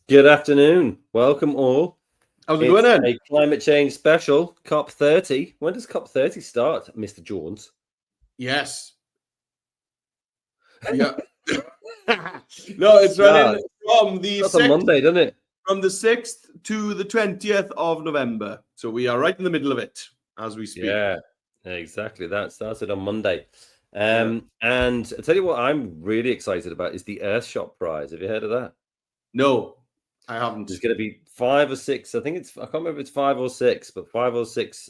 Good afternoon. Welcome all. How's it going then? A climate change special, COP30. When does COP30 start, Mr. Jones? Yes. Yeah. No, it's running from the That's on Monday, doesn't it? From the 6th to the 20th of November. So we are right in the middle of it as we speak. Yeah, exactly. That started on Monday. And I tell you what I'm really excited about is the Earthshot Prize. Have you heard of that? No, I haven't. There's going to be 5 or 6. I can't remember if it's 5 or 6, but 5 or 6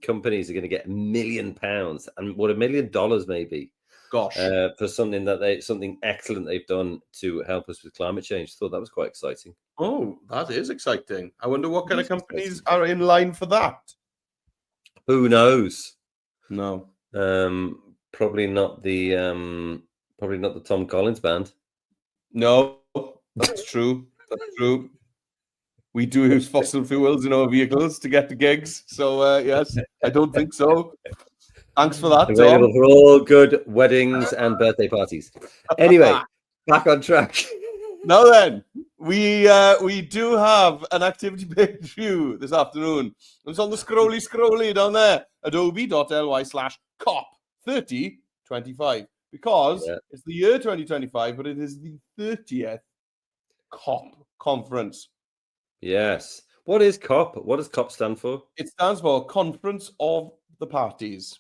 companies are going to get £1 million and what $1 million maybe. Gosh. For something excellent they've done to help us with climate change. Thought that was quite exciting. Oh, that is exciting. I wonder what kind of companies are in line for that. Who knows? No. Probably not the Tom Collins band. No, that's true. That's true. We do use fossil fuels in our vehicles to get to gigs. So yes, I don't think so. Thanks for that, Available Tom. for all good weddings and birthday parties. Anyway, back on track. Now then, we do have an activity page view this afternoon. It's on the scrolly down there, adobe.ly/COP3025, because it's the year 2025, but it is the 30th COP conference. Yes. What is COP? What does COP stand for? It stands for Conference of the Parties.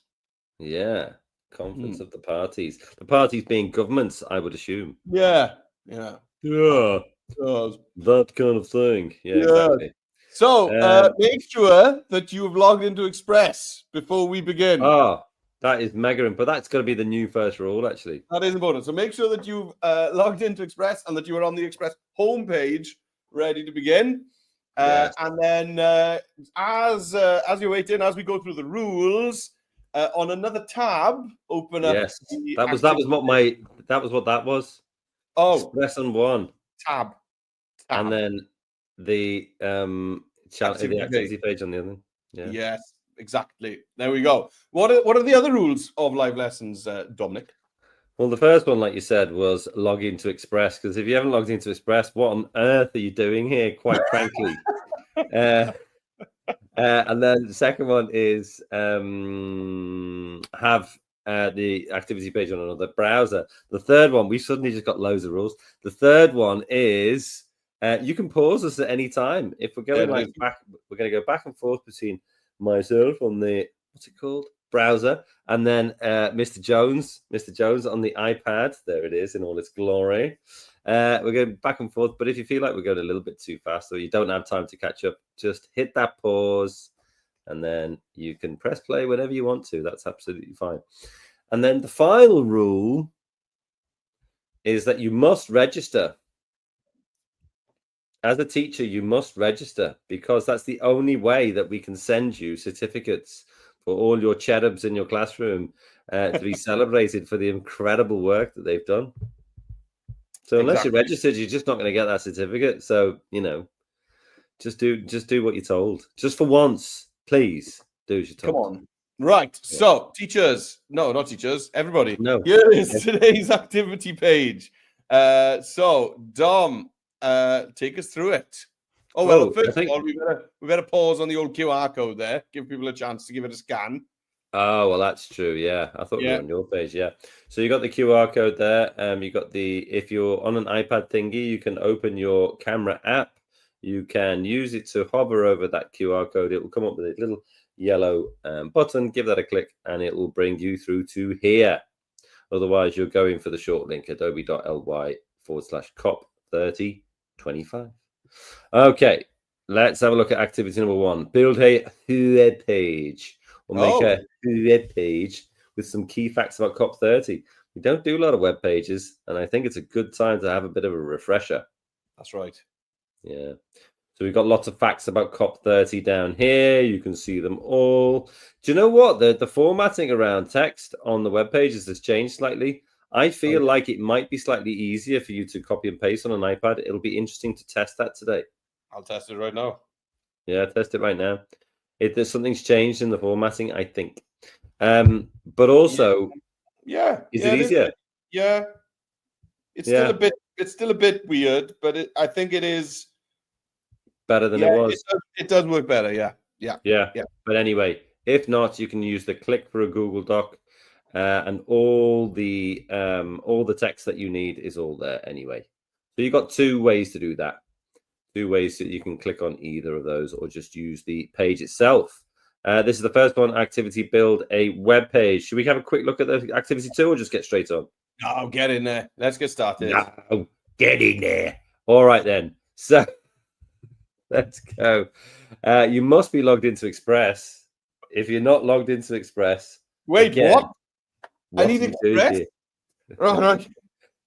Yeah, Conference of the Parties. The parties being governments, I would assume. Yeah. That kind of thing. Yeah. Exactly. So make sure that you have logged into Express before we begin. Oh, that is mega, but that's going to be the new first rule, actually. That is important. So make sure that you've logged into Express and that you are on the Express homepage, ready to begin. Yes. And then as you wait in, as we go through the rules, on another tab, open up. Yes, that was what that was. Oh, Express on one tab. And then the activity page on the other. Yeah. Yes, exactly. There we go. What are the other rules of live lessons, Dominic? Well, the first one, like you said, was log into Express, because if you haven't logged into Express, what on earth are you doing here, quite frankly? And then the second one is have the activity page on another browser. The third one, we suddenly just got loads of rules. The third one is you can pause us at any time. If we're going back, we're going to go back and forth between myself on the browser, and then Mr. Jones on the iPad. There it is in all its glory. We're going back and forth, but if you feel like we're going a little bit too fast or you don't have time to catch up, just hit that pause and then you can press play whenever you want to. That's absolutely fine. And then the final rule is that you must register. As a teacher, you must register, because that's the only way that we can send you certificates for all your cherubs in your classroom to be celebrated for the incredible work that they've done. So unless you're registered, you're just not going to get that certificate. So, just do what you're told. Just for once, please do as you're told. Come on. Right. Yeah. So teachers, no, not teachers, everybody. No. Here is today's activity page. So Dom, take us through it. Oh, well, first of all, we better pause on the old QR code there. Give people a chance to give it a scan. Oh, well, that's true. Yeah, I thought we were on your page. Yeah. So you got the QR code there. You got if you're on an iPad thingy, you can open your camera app. You can use it to hover over that QR code. It will come up with a little yellow button. Give that a click and it will bring you through to here. Otherwise, you're going for the short link, adobe.ly/COP3025. Okay, let's have a look at activity number 1. Build a web page. We'll make a web page with some key facts about COP30. We don't do a lot of web pages, and I think it's a good time to have a bit of a refresher. That's right. Yeah. So we've got lots of facts about COP30 down here. You can see them all. Do you know what? The formatting around text on the web pages has changed slightly. I feel like it might be slightly easier for you to copy and paste on an iPad. It'll be interesting to test that today. I'll test it right now. Yeah, test it right now. There's something's changed in the formatting, I think. But also, is it easier? It's still a bit weird, but I think it is better than it was. It does work better. Yeah. But anyway, if not, you can use the click for a Google Doc, and all the text that you need is all there anyway. So you've got 2 ways to do that. 2 ways that you can click on either of those, or just use the page itself. This is the first one, activity build a web page. Should we have a quick look at the activity 2 or just get straight on? No, get in there. Let's get started. No, get in there. All right then. So let's go. You must be logged into Express. If you're not logged into Express, wait, again, what? I need Express. Right.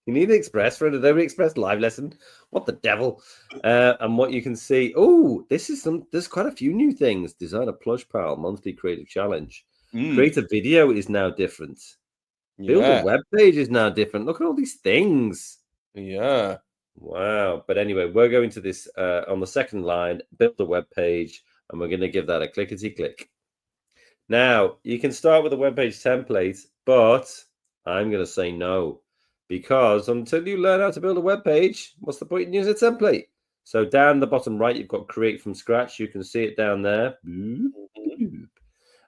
You need Express for an Adobe Express live lesson. What the devil? And what you can see. Oh, there's quite a few new things. Design a plush pal monthly creative challenge. Create a video is now different. Build a web page is now different. Look at all these things. Yeah. Wow. But anyway, we're going to this on the second line, build a web page, and we're going to give that a clickety-click. Now, you can start with a web page template, but I'm going to say no, because until you learn how to build a web page, what's the point in using a template? So down the bottom right, you've got create from scratch. You can see it down there. I'm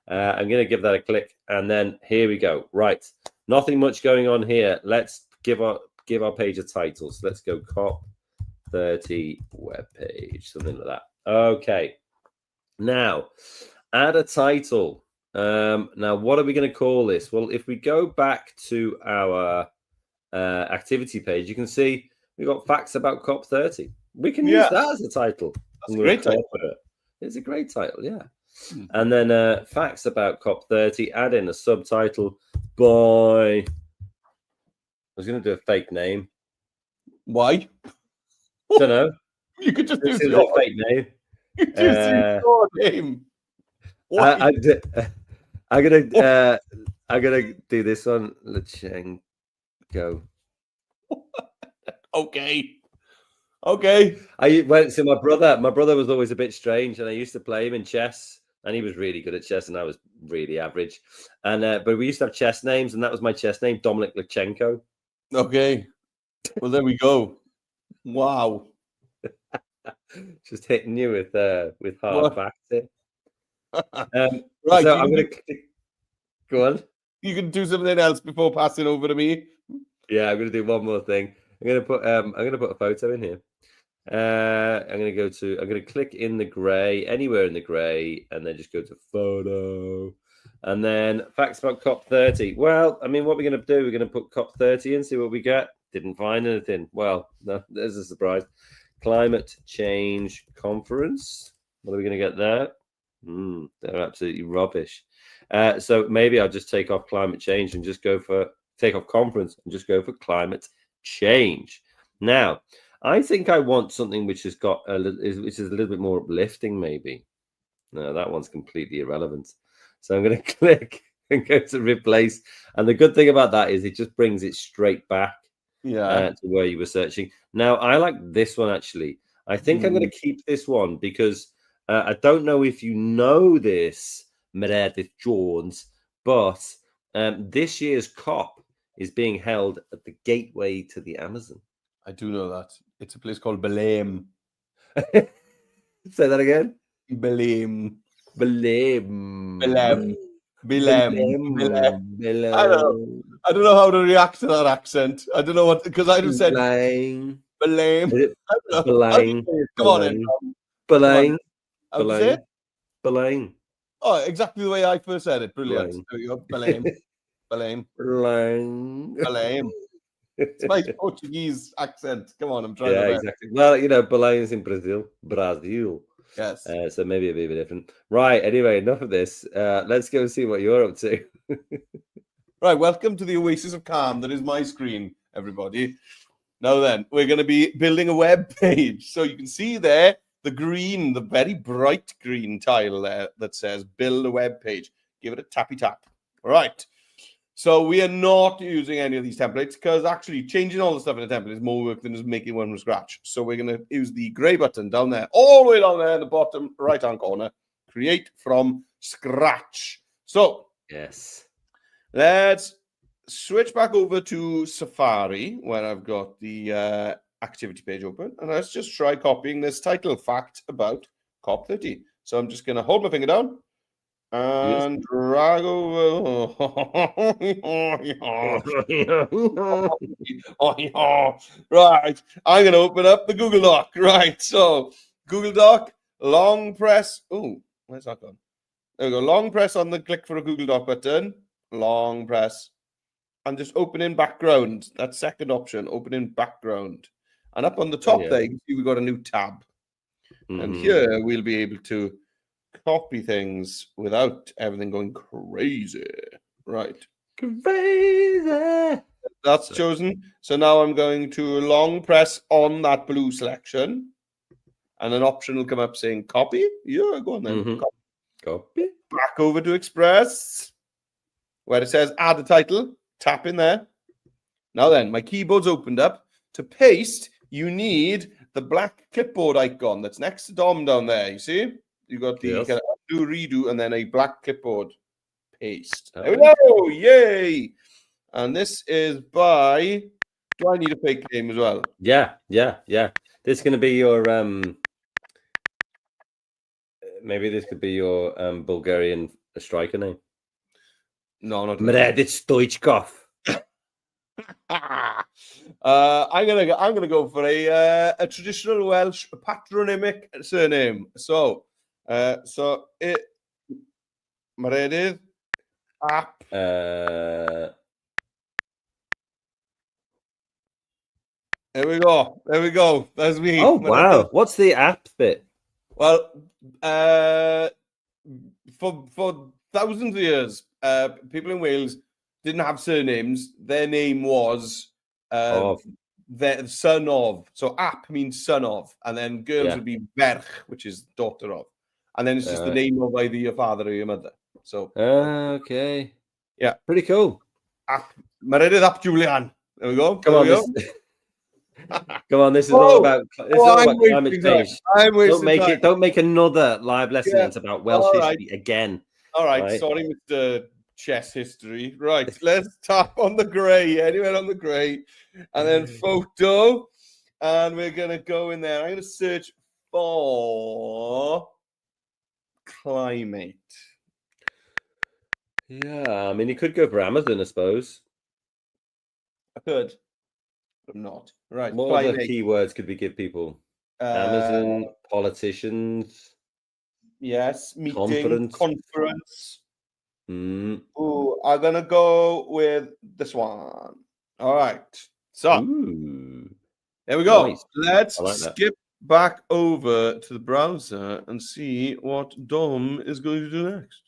going to give that a click, and then here we go. Right. Nothing much going on here. Let's give our page a title. So let's go COP30 web page, something like that. Okay. Now, add a title. Now, what are we going to call this? Well, if we go back to our activity page, you can see we've got facts about COP30. We can use that as a title. That's a great title. It's a great title, yeah. And then facts about COP30, add in a subtitle by... I was going to do a fake name. Why? Don't know. You could just do a fake name. You could just use your name. I'm gonna do this one. Lachenko. Okay. I went to my brother. My brother was always a bit strange, and I used to play him in chess. And he was really good at chess, and I was really average. And but we used to have chess names, and that was my chess name, Dominic Lachenko. Okay. Well, there we go. Wow. Just hitting you with hard facts here. Right. So I'm going to go on. You can do something else before passing over to me. Yeah, I'm going to do one more thing. I'm going to put a photo in here. I'm going to click in the gray, anywhere in the gray, and then just go to photo. And then facts about COP30. Well, I mean, what we're going to do, we're going to put COP30 in, see what we get. Didn't find anything. Well, no, there's a surprise. Climate change conference. What are we going to get there? They're absolutely rubbish. So maybe I'll just take off climate change and just take off conference and just go for climate change. Now, I think I want something which has got which is a little bit more uplifting, maybe. No, that one's completely irrelevant. So I'm going to click and go to replace. And the good thing about that is it just brings it straight back to where you were searching. Now, I like this one, actually. I think I'm going to keep this one because I don't know if you know this, Meredith Jones, but this year's COP is being held at the gateway to the Amazon. I do know that. It's a place called Belém. Say that again. Belém. I don't know how to react to that accent. I don't know what, because I just said Belém. Come on in. Belém. Oh, exactly the way I first said it. Brilliant. There we go. Belém. It's my Portuguese accent. Come on, I'm trying. Yeah, exactly. Well, Belém is in Brazil. Yes. So maybe a bit different. Right. Anyway, enough of this. Let's go see what you're up to. Right. Welcome to the oasis of calm. That is my screen, everybody. Now then, we're going to be building a web page. So you can see there the very bright green tile there that says build a web page. Give it a tappy tap. All right. So we are not using any of these templates because actually changing all the stuff in a template is more work than just making one from scratch. So we're going to use the gray button down there, all the way down there in the bottom right-hand corner, create from scratch. So yes, let's switch back over to Safari where I've got the activity page open, and let's just try copying this title, fact about COP30. So I'm just going to hold my finger down and drag over. Right, I'm going to open up the Google Doc. Right, so Google Doc, long press. Oh, where's that gone? There we go. Long press on the click for a Google Doc button. Long press. And just open in background. That second option, open in background. And up on the top there, you can see we've got a new tab. And here we'll be able to copy things without everything going crazy. Right. Crazy. That's chosen. So now I'm going to long press on that blue selection. And an option will come up saying copy. Yeah, go on then. Copy. Back over to Express, where it says add a title. Tap in there. Now then, my keyboard's opened up. To paste, you need the black clipboard icon that's next to Dom down there. You see? You got the kind of undo, redo, and then a black clipboard. Paste. There we go. Yay! And this is by. Do I need a fake name as well? Yeah. This is going to be your maybe this could be your Bulgarian striker name. No, not Mredit Stoichkov. I'm gonna go for a traditional Welsh patronymic surname. So it Mredit App. There we go. That's me. Oh wow! What's the app bit? Well, for thousands of years, people in Wales didn't have surnames. Their name was their son of. So ap means son of, and then girls would be berch, which is daughter of, and then it's just the name of either your father or your mother. So okay, yeah, pretty cool. Mredit ap Julian. There we go. Come on. Come on, this is all about climate change. Don't make another live lesson that's about Welsh history again. All right, sorry, Mr. Chess History. Right, let's tap on the grey. Anywhere on the grey, and then photo, and we're gonna go in there. I'm gonna search for climate. Yeah, I mean, you could go for Amazon, I suppose. I could. I'm not. Right. What other keywords could we give people? Amazon, politicians. Yes. Meeting. Conference. Oh, I'm going to go with this one. All right. So, there we go. Nice. Let's skip back over to the browser and see what Dom is going to do next.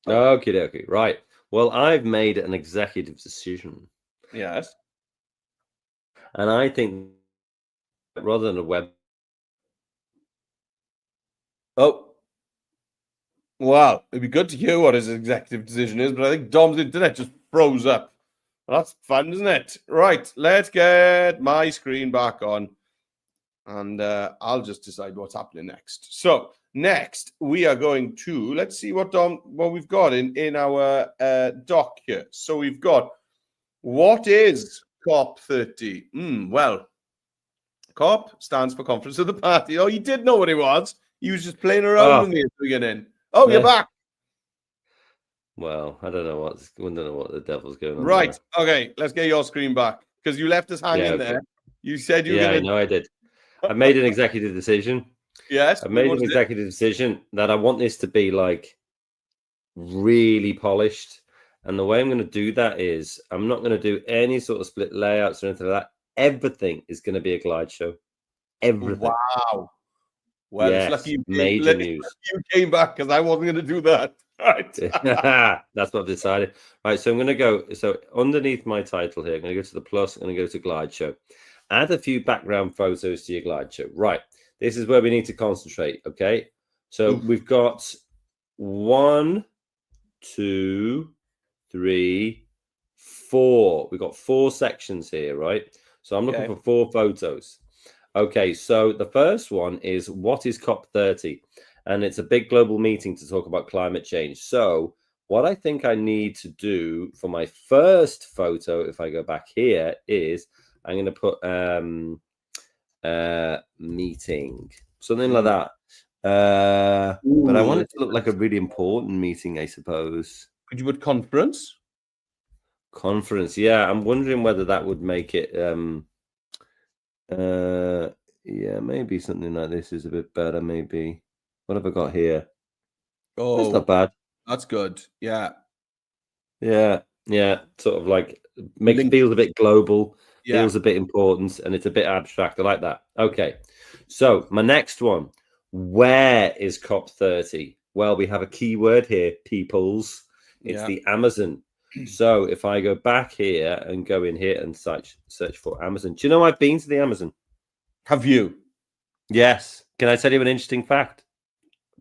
Okay. Right. Well, I've made an executive decision. Yes. And I think rather than a web. Oh. Wow. It'd be good to hear what his executive decision is, but I think Dom's internet just froze up. Well, that's fun, isn't it? Right. Let's get my screen back on. And I'll just decide what's happening next. So next, we are going to, let's see what we've got in our doc here. So we've got, what is COP30? Well, COP stands for Conference of the Party. Oh, you did know what it was. You was just playing around with me at the beginning. Oh, you're back. Well, I don't know what the devil's going on. Right. There. Okay, let's get your screen back because you left us hanging there. You said you were going to. Yeah, no, I did. I made an executive decision. Yes. I made an executive decision that I want this to be like really polished. And the way I'm going to do that is I'm not going to do any sort of split layouts or anything like that. Everything is going to be a glide show. Everything. Wow. Well, yes, it's lucky major news. You came back because I wasn't going to do that. Right. That's what I've decided. Right. So I'm going to go. So underneath my title here, I'm going to go to the plus. I'm going to go to glide show. Add a few background photos to your glide show. Right. This is where we need to concentrate. Okay. So we've got 1, 2, 3, 4. We've got 4 sections here, right? So I'm looking for 4 photos. Okay, so the first one is what is COP30? And it's a big global meeting to talk about climate change. So what I think I need to do for my first photo, if I go back here, is I'm going to put meeting, something like that. But I want it to look like a really important meeting, I suppose. Could you put conference? Conference, yeah. I'm wondering whether that would make it. Yeah, maybe something like this is a bit better. Maybe. What have I got here? Oh, that's not bad. That's good. Yeah. Sort of like feels a bit global. Yeah. Feels a bit important, and it's a bit abstract. I like that. Okay, so my next one. Where is COP30? Well, we have a keyword here, peoples. It's the Amazon. So if I go back here and go in here and search for Amazon, do you know I've been to the Amazon? Have you? Yes. Can I tell you an interesting fact?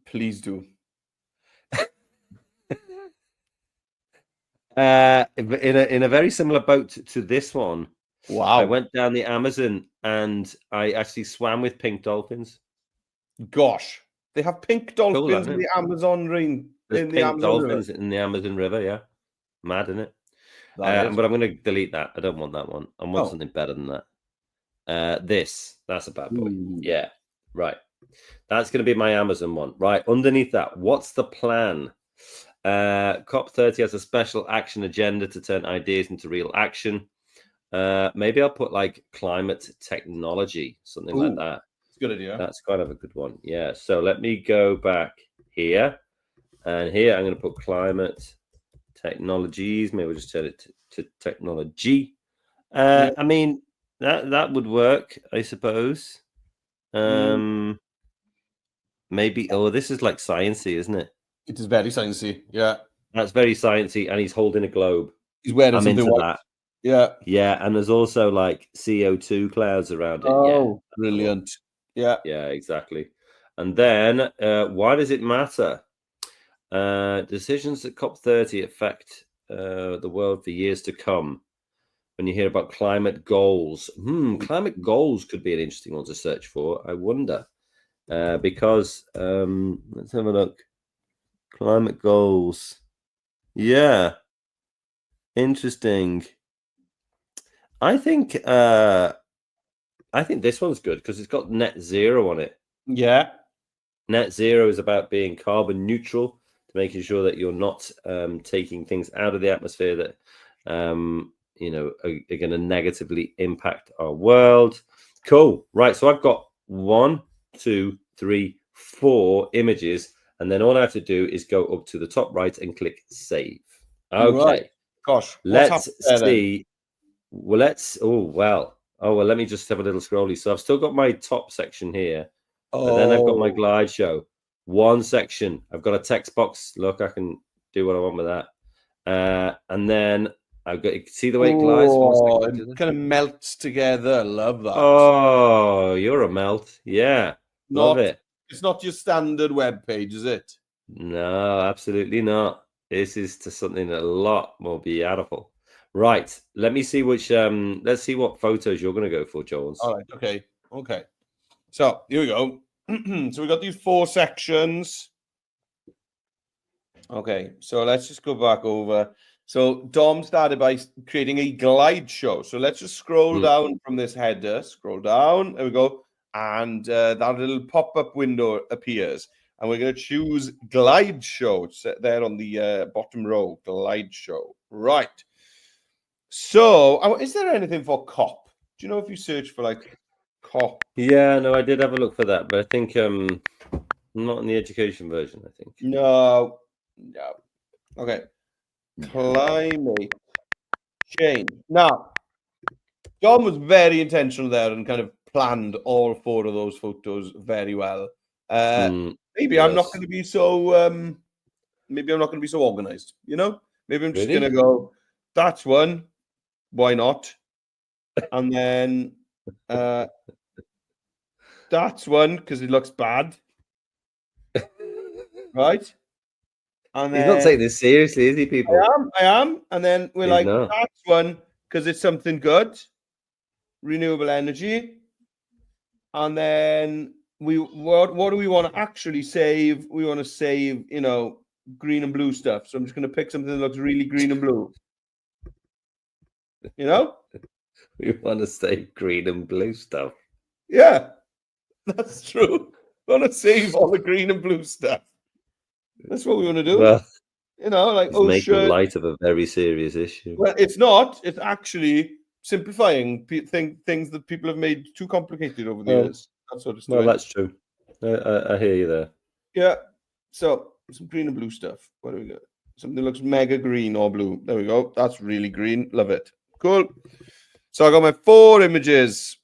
Please do. In a very similar boat to this one. Wow. I went down the Amazon and I actually swam with pink dolphins. Gosh, they have pink dolphins in the Amazon rain. There's pink dolphins in the Amazon River. Yeah, mad, isn't it? But I'm going to delete that. I don't want that one. I want something better than that. That's a bad boy. Ooh. Yeah, right. That's going to be my Amazon one. Right underneath that, what's the plan? COP30 has a special action agenda to turn ideas into real action. Maybe I'll put like climate technology, something like that. Good idea. That's kind of a good one. Yeah. So let me go back here, and here I'm going to put climate technologies. Maybe we'll just turn it to technology. I mean that would work, I suppose. Maybe. Oh, this is like sciencey, isn't it? It is very sciencey. Yeah. That's very sciencey, and he's holding a globe. He's wearing something into white. That. Yeah, and there's also like CO2 clouds around it. Oh, brilliant. Yeah, exactly. And then, why does it matter? Decisions at COP30 affect the world for years to come. When you hear about climate goals, climate goals could be an interesting one to search for. I wonder, because let's have a look. Climate goals. Yeah, interesting. I think this one's good because it's got net zero on it. Yeah. Net zero is about being carbon neutral, to making sure that you're not taking things out of the atmosphere that are going to negatively impact our world. Cool. Right. So I've got 1, 2, 3, 4 images, and then all I have to do is go up to the top right and click save. Okay. Right. Gosh. Let's see. Well, let me just have a little scrolly. So I've still got my top section here, but then I've got my glide show. One section, I've got a text box. Look, I can do what I want with that. And then I've got, see the way it glides? It kind of melts together. Love that. Oh, you're a melt. Yeah. Love it. It's not your standard web page, is it? No, absolutely not. This is to something a lot more beautiful. Right, let me see which. Let's see what photos you're going to go for, Jones. All right. Okay. So here we go. So we got these 4 sections. Okay, so let's just go back over. So Dom started by creating a glide show. So let's just scroll down from this header. Scroll down. There we go. And that little pop-up window appears. And we're going to choose glide show. It's there on the bottom row. Glide show. Right. So, is there anything for COP? Do you know if you search for like COP? Yeah, no, I did have a look for that, but I think not in the education version. I think no. Okay, climate change. Now, John was very intentional there and kind of planned all 4 of those photos very well. Maybe I'm not going to be so. Maybe I'm not going to be so organized. Maybe I'm just going to go. That's one. Why not? And then that's one because it looks bad, right? And he's not taking this seriously, is he, people? I am. And then we're that's one because it's something good, renewable energy. And then what do we want to actually save? We want to save, green and blue stuff. So I'm just going to pick something that looks really green and blue. We want to save green and blue stuff. Yeah, that's true. We want to save all the green and blue stuff. That's what we want to do. Well, you know, like he's making light of a very serious issue. Well, it's not. It's actually simplifying things that people have made too complicated over the years. That's what it's doing. Well, that's true. I hear you there. Yeah. So some green and blue stuff. What do we got? Something that looks mega green or blue. There we go. That's really green. Love it. Cool. So I got my 4 images.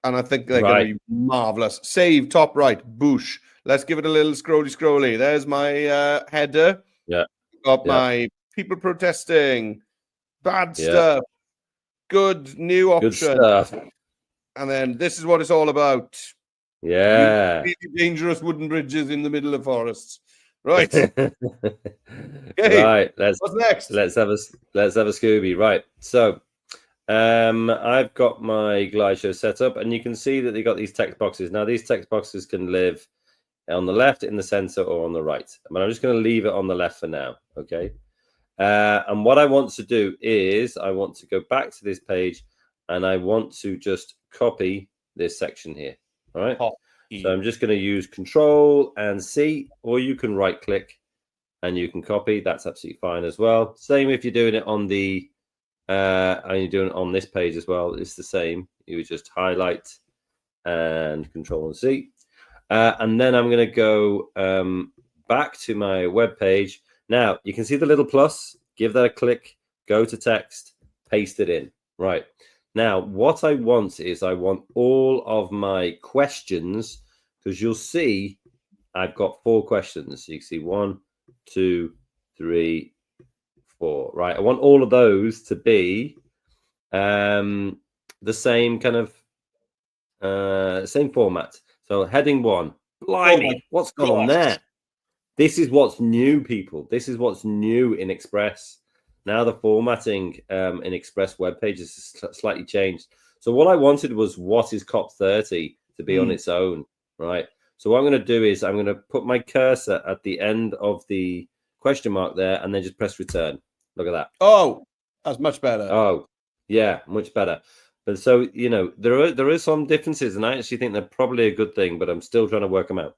And I think they're going to be marvelous. Save, top right, boosh. Let's give it a little scrolly. There's my header. Yeah. Got my people protesting. Bad stuff. Good new option. Good stuff. And then this is what it's all about. Yeah. Really dangerous wooden bridges in the middle of forests. Right. Okay. Right. What's next? Let's have a Scooby. Right. So I've got my slideshow set up, and you can see that they got these text boxes. Now, these text boxes can live on the left, in the center, or on the right. But I'm just going to leave it on the left for now. Okay. And what I want to do is I want to go back to this page, and I want to just copy this section here. All right. So I'm just going to use Control and C, or you can right click and you can copy. That's absolutely fine as well. Same if you're doing it on the and you're doing it on this page as well. It's the same. You would just highlight and Control and C. And then I'm going to go back to my web page. Now you can see the little plus. Give that a click. Go to text. Paste it in. Right. Now, what I want is I want all of my questions, because you'll see I've got 4 questions. So you can see 1, 2, 3, 4. Right. I want all of those to be the same kind of same format. So heading 1. Blimey, what's going on there? This is what's new, people. This is what's new in Express. Now the formatting in Express web pages is slightly changed. So what I wanted was what is COP30 to be on its own, right? So what I'm going to do is I'm going to put my cursor at the end of the question mark there, and then just press return. Look at that. Oh, that's much better. Oh, yeah, much better. But so, you know, there are some differences, and I actually think they're probably a good thing, but I'm still trying to work them out.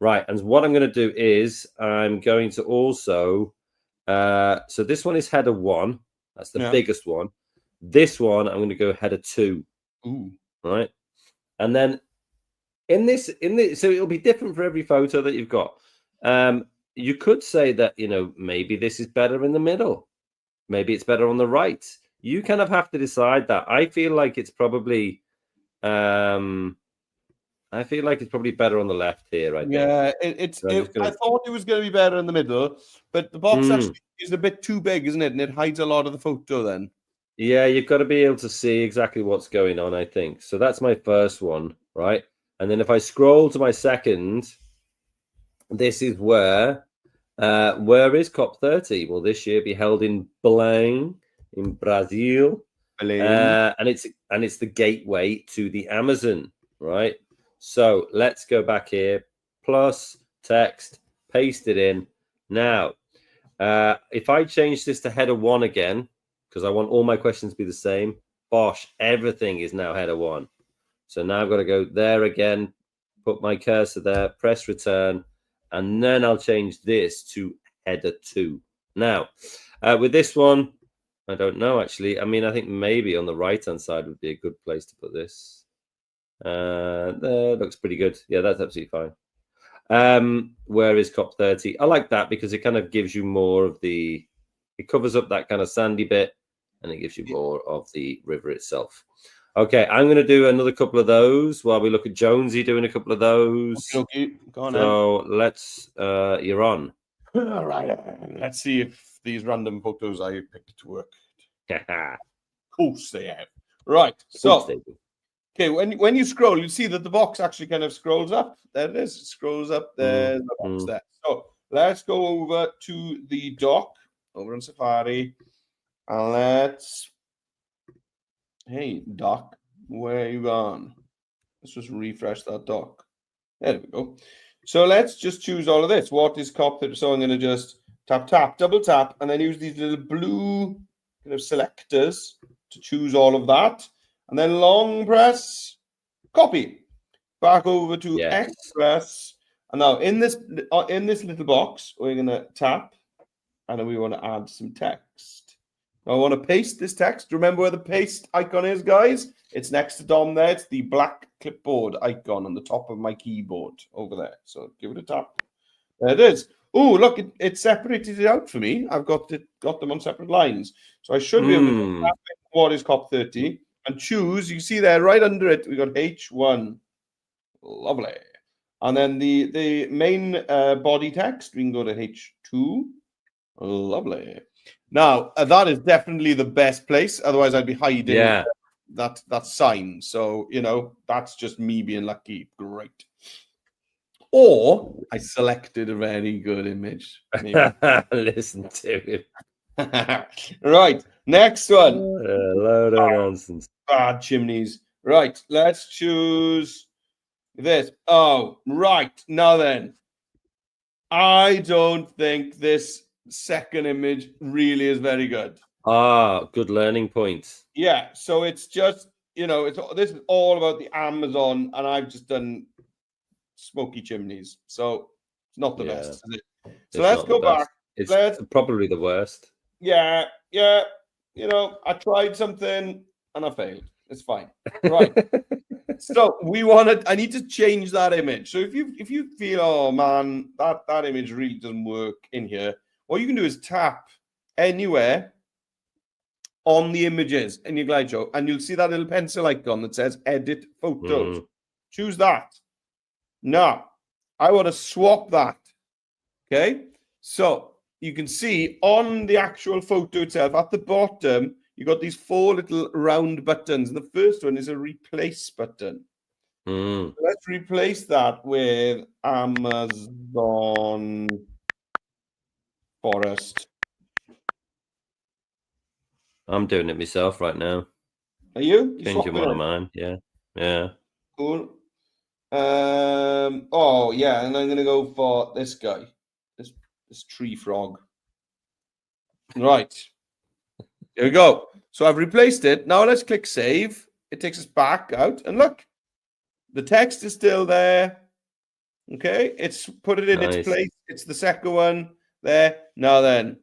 Right, and what I'm going to do is I'm going to also... so this one is header 1. That's the biggest one. This one, I'm going to go header 2. Ooh. Right. And then in this, so it'll be different for every photo that you've got. You could say that, you know, maybe this is better in the middle. Maybe it's better on the right. You kind of have to decide that. I feel like it's probably better on the left here, right? Yeah, I thought it was going to be better in the middle, but the box actually is a bit too big, isn't it? And it hides a lot of the photo then. Yeah, you've got to be able to see exactly what's going on, I think. So that's my first one, right? And then if I scroll to my second, this is where is COP30? Will this year be held in Belém, in Brazil? And it's the gateway to the Amazon, right? So let's go back here, plus text, paste it in. Now, if I change this to header 1 again, because I want all my questions to be the same, bosh, everything is now header 1. So now I've got to go there again, put my cursor there, press return, and then I'll change this to header 2. Now, with this one, I don't know, actually. I mean, I think maybe on the right-hand side would be a good place to put this. There, looks pretty good. Yeah, that's absolutely fine. Where is COP30? I like that because it kind of gives you more of the... It covers up that kind of sandy bit, and it gives you more of the river itself. Okay, I'm going to do another couple of those while we look at Jonesy doing a couple of those. Okay, go on. So let's... you're on. All right, let's see if these random photos I picked work. Of course they have. Right, so... Okay, when you scroll, you see that the box actually kind of scrolls up. There it is. It scrolls up. There's the box there. So let's go over to the dock over on Safari. And let's... Hey, dock, where you gone? Let's just refresh that dock. There we go. So let's just choose all of this. What is COP30? So I'm going to just tap, double tap, and then use these little blue kind of selectors to choose all of that. And then long press, Copy. Back over to Yes. Express. And now in this little box, we're going to tap, and then we want to add some text. Now I want to paste this text. Remember where the paste icon is, guys? It's next to Dom there. It's the black clipboard icon on the top of my keyboard over there. So give it a tap. There it is. Oh, look, it separated it out for me. I've got them on separate lines. So I should be able to tap what is COP30 and choose. You see there, right under it, we got H1. Lovely. And then the main body text, we can go to H2. Lovely. Now, that is definitely the best place. Otherwise, I'd be hiding that sign. So, that's just me being lucky. Great. Or I selected a very good image. Listen to him. Right. Next one. A load of nonsense. Bad chimneys. Right. Let's choose this. Oh, right. Now then, I don't think this second image really is very good. Good learning point. Yeah. So it's just, this is all about the Amazon, and I've just done smoky chimneys. So it's not the best, is it? So let's go back. It's probably the worst. Yeah. I tried something and I failed. It's fine. Right. So I need to change that image. So if you feel, oh man, that image really doesn't work in here, what you can do is tap anywhere on the images in your glide show, and you'll see that little pencil icon that says edit photos. Choose that. Now, I want to swap that. Okay. So you can see on the actual photo itself at the bottom, you got these 4 little round buttons. And the first one is a replace button. So let's replace that with Amazon Forest. I'm doing it myself right now. Are you? Changing one of mine. Yeah. Cool. Oh yeah, and I'm gonna go for this guy, this tree frog. Right. There we go. So I've replaced it. Now let's click save. It takes us back out, and look, the text is still there. Okay, it's put it in its place. It's the second one there. Now then,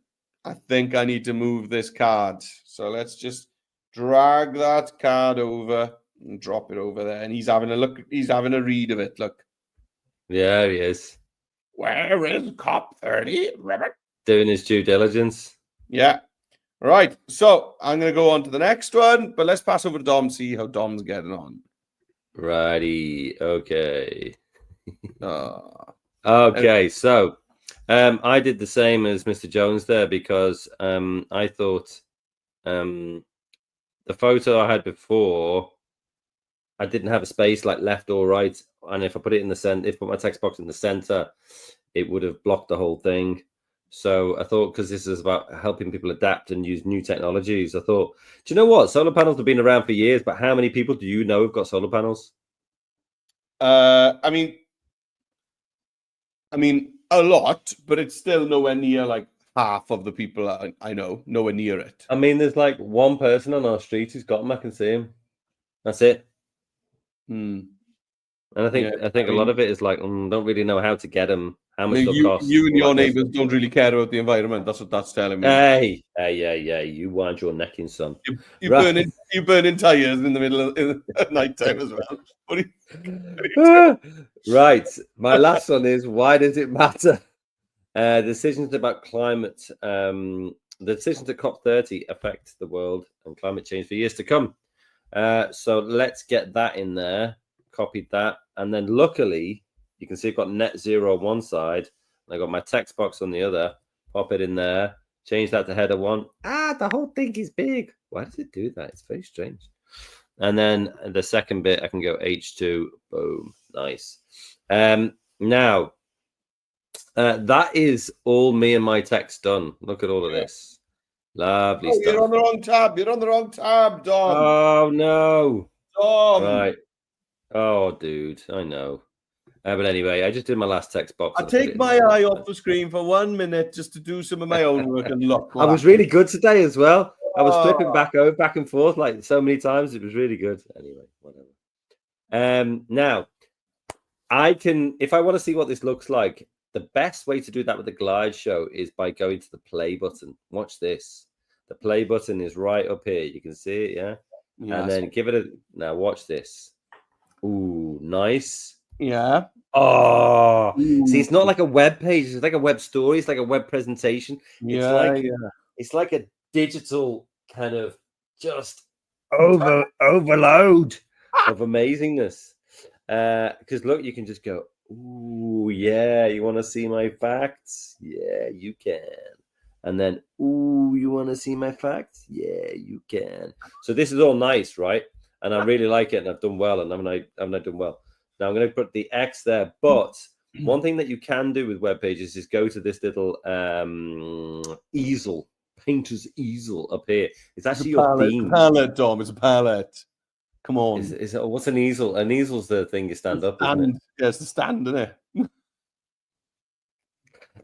I think I need to move this card. So let's just drag that card over and drop it over there. And he's having a look. He's having a read of it. Look. Yeah, he is. Where is COP30? Doing his due diligence. Yeah. Right. So I'm going to go on to the next one, but let's pass over to Dom, see how Dom's getting on. Righty. Okay. Okay. So I did the same as Mr. Jones there because I thought the photo I had before, I didn't have a space like left or right. And if I put it in the center, if I put my text box in the center, it would have blocked the whole thing. So I thought, because this is about helping people adapt and use new technologies, I thought, do you know what? Solar panels have been around for years, but how many people do you know have got solar panels? I mean, a lot, but it's still nowhere near like half of the people I know, nowhere near it. I mean, there's like one person on our street who's got them. I can see him. That's it. And I think a lot of it is like, don't really know how to get them. How much they'll cost. You and your neighbours don't really care about the environment. That's what that's telling me. Hey, you wind your neck in, son. You burn in tires in the middle of night time as well. Right. My last one is, why does it matter? Decisions about climate. The decisions at COP30 affect the world and climate change for years to come. So let's get that in there. Copied that, and then luckily you can see I've got net zero on one side and I got my text box on the other. Pop it in there, change that to header 1. The whole thing is big. Why does it do that? It's very strange. And then the second bit I can go H2. Boom. Nice. Now that is all me and my text done. Look at all of this. Lovely stuff. You're on the wrong tab. You're on the wrong tab, Dom. Oh no. Dom. Right. Oh, dude, I know. But anyway, I just did my last text box. I take my eye off the screen for 1 minute just to do some of my own work and look. I was really good today as well. I was flipping back and forth like so many times. It was really good. Anyway, whatever. Now, I can, if I want to see what this looks like, the best way to do that with the Glide Show is by going to the play button. Watch this. The play button is right up here. You can see it, yeah? Yes. And then give it a, now watch this. Ooh, nice. Yeah. Oh, see, it's not like a web page. It's like a web story. It's like a web presentation. It's like a digital kind of just overload of amazingness. Because look, you can just go, ooh, yeah, you want to see my facts? Yeah, you can. And then, ooh, you want to see my facts? Yeah, you can. So this is all nice, right? And I really like it, and I've done well, and haven't I done well? Now I'm going to put the X there, but one thing that you can do with web pages is go to this little easel, painter's easel up here. It's actually your theme. Palette, Dom. It's a palette. Come on. Is it, what's an easel? An easel's the thing you stand up, isn't it? Yeah, it's the stand, isn't it?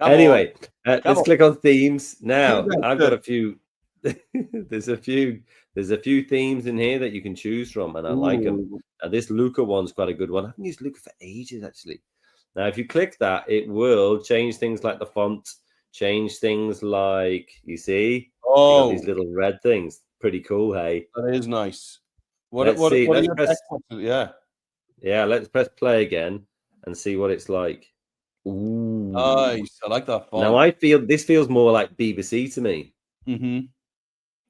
Anyway, let's click on themes. Now, I've got a few. There's a few themes in here that you can choose from, and I like them. Now, this Luca one's quite a good one. I haven't used Luca for ages, actually. Now, if you click that, it will change things like the font, change things like, you see, these little red things. Pretty cool, hey? That is nice. Let's press play again and see what it's like. Ooh, nice. I like that font. Now I feel this feels more like BBC to me. Mm-hmm.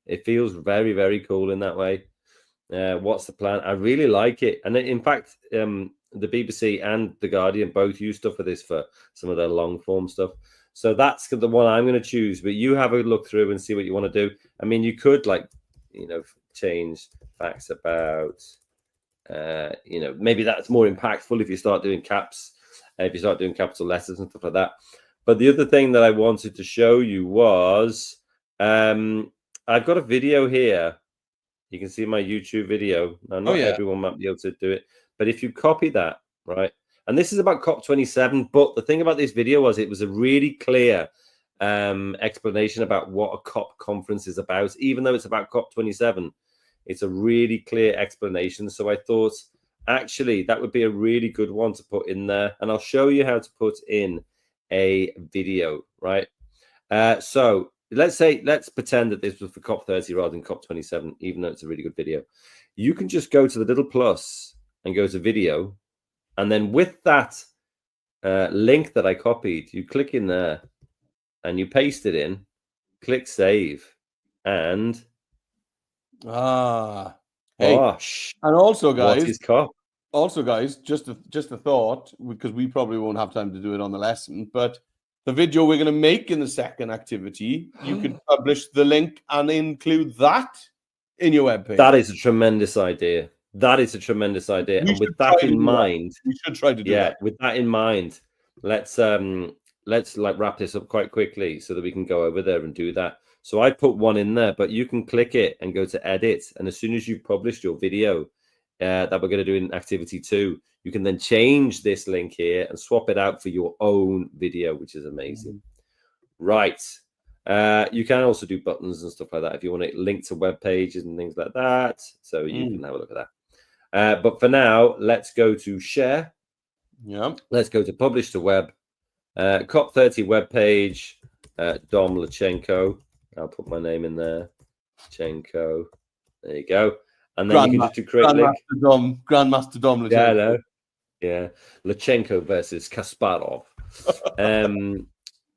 It feels very, very cool in that way. What's the plan? I really like it, and in fact, the BBC and the Guardian both use stuff for this for some of their long form stuff. So that's the one I'm going to choose. But you have a look through and see what you want to do. I mean, you could change facts about, maybe that's more impactful if you start doing caps. If you start doing capital letters and stuff like that. But the other thing that I wanted to show you was I've got a video here. You can see my YouTube video. Now, not everyone might be able to do it. But if you copy that, right? And this is about COP27. But the thing about this video was it was a really clear explanation about what a COP conference is about. Even though it's about COP27, it's a really clear explanation. So I thought, actually, that would be a really good one to put in there. And I'll show you how to put in a video, right? So let's pretend that this was for COP30 rather than COP27, even though it's a really good video. You can just go to the little plus and go to video. And then with that link that I copied, you click in there and you paste it in, click save, and hey, gosh. And also, guys, what is COP? Also, guys, just a thought, because we probably won't have time to do it on the lesson, but the video we're going to make in the second activity, you could publish the link and include that in your webpage. That is a tremendous idea. That is a tremendous idea. And with that in mind, we should try to do that. With that in mind, let's wrap this up quite quickly so that we can go over there and do that. So I put one in there, but you can click it and go to edit. And as soon as you've published your video that we're going to do in activity 2, you can then change this link here and swap it out for your own video, which is amazing. Right. You can also do buttons and stuff like that if you want to link to web pages and things like that. So you can have a look at that. But for now, let's go to share. Yeah. Let's go to publish to web. COP30 web page. Dom Lachenko. I'll put my name in there. Lachenko. There you go. And then you can just create link. Grandmaster Dom Lachenko. Yeah, I know. Yeah. Lachenko versus Kasparov.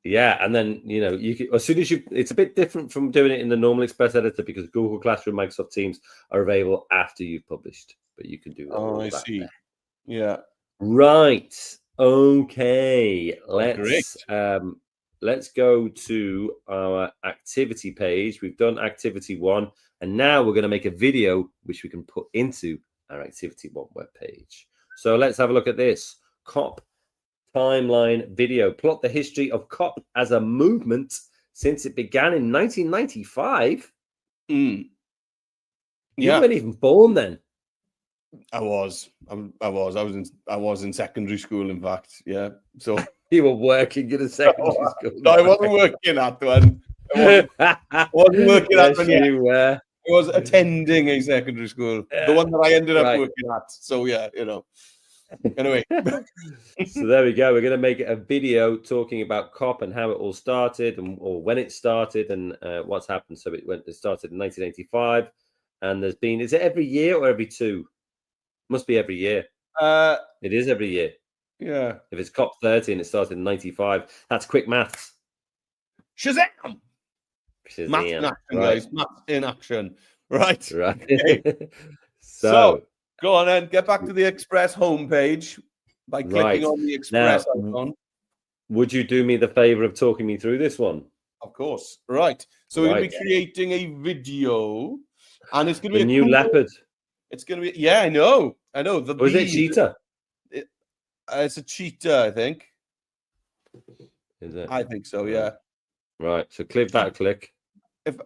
Yeah, and then you can, as soon as it's a bit different from doing it in the normal Express editor because Google Classroom, Microsoft Teams are available after you've published, but you can do that. Oh, I see. There. Yeah. Right. Okay. Let's go to our activity page. We've done activity 1, and now we're going to make a video which we can put into our activity 1 webpage. So let's have a look at this. COP timeline video. Plot the history of COP as a movement since it began in 1995. You weren't even born then. I was in secondary school, in fact. Yeah. So you were working in a secondary school. No, I wasn't working at one. I wasn't working at one. You were. I was attending a secondary school, the one that I ended up working at. So yeah, Anyway, so there we go. We're going to make a video talking about COP and how it all started, or when it started, and what's happened. So it started in 1985, and there's been. Is it every year or every two? Must be every year. It is every year. Yeah. If it's COP30 and it started in 95, that's quick maths. Shazam! Shazam. Maths in action, guys. Maths in action. Right. Okay. So go on and get back to the Express homepage by clicking on the Express icon. Would you do me the favor of talking me through this one? Of course. Right. So we're going to be creating a video, and it's going to be a new leopard. It's going to be, I know. Is it cheetah? It's a cheetah, I think. Is it? I think so, yeah. Right. So click that click.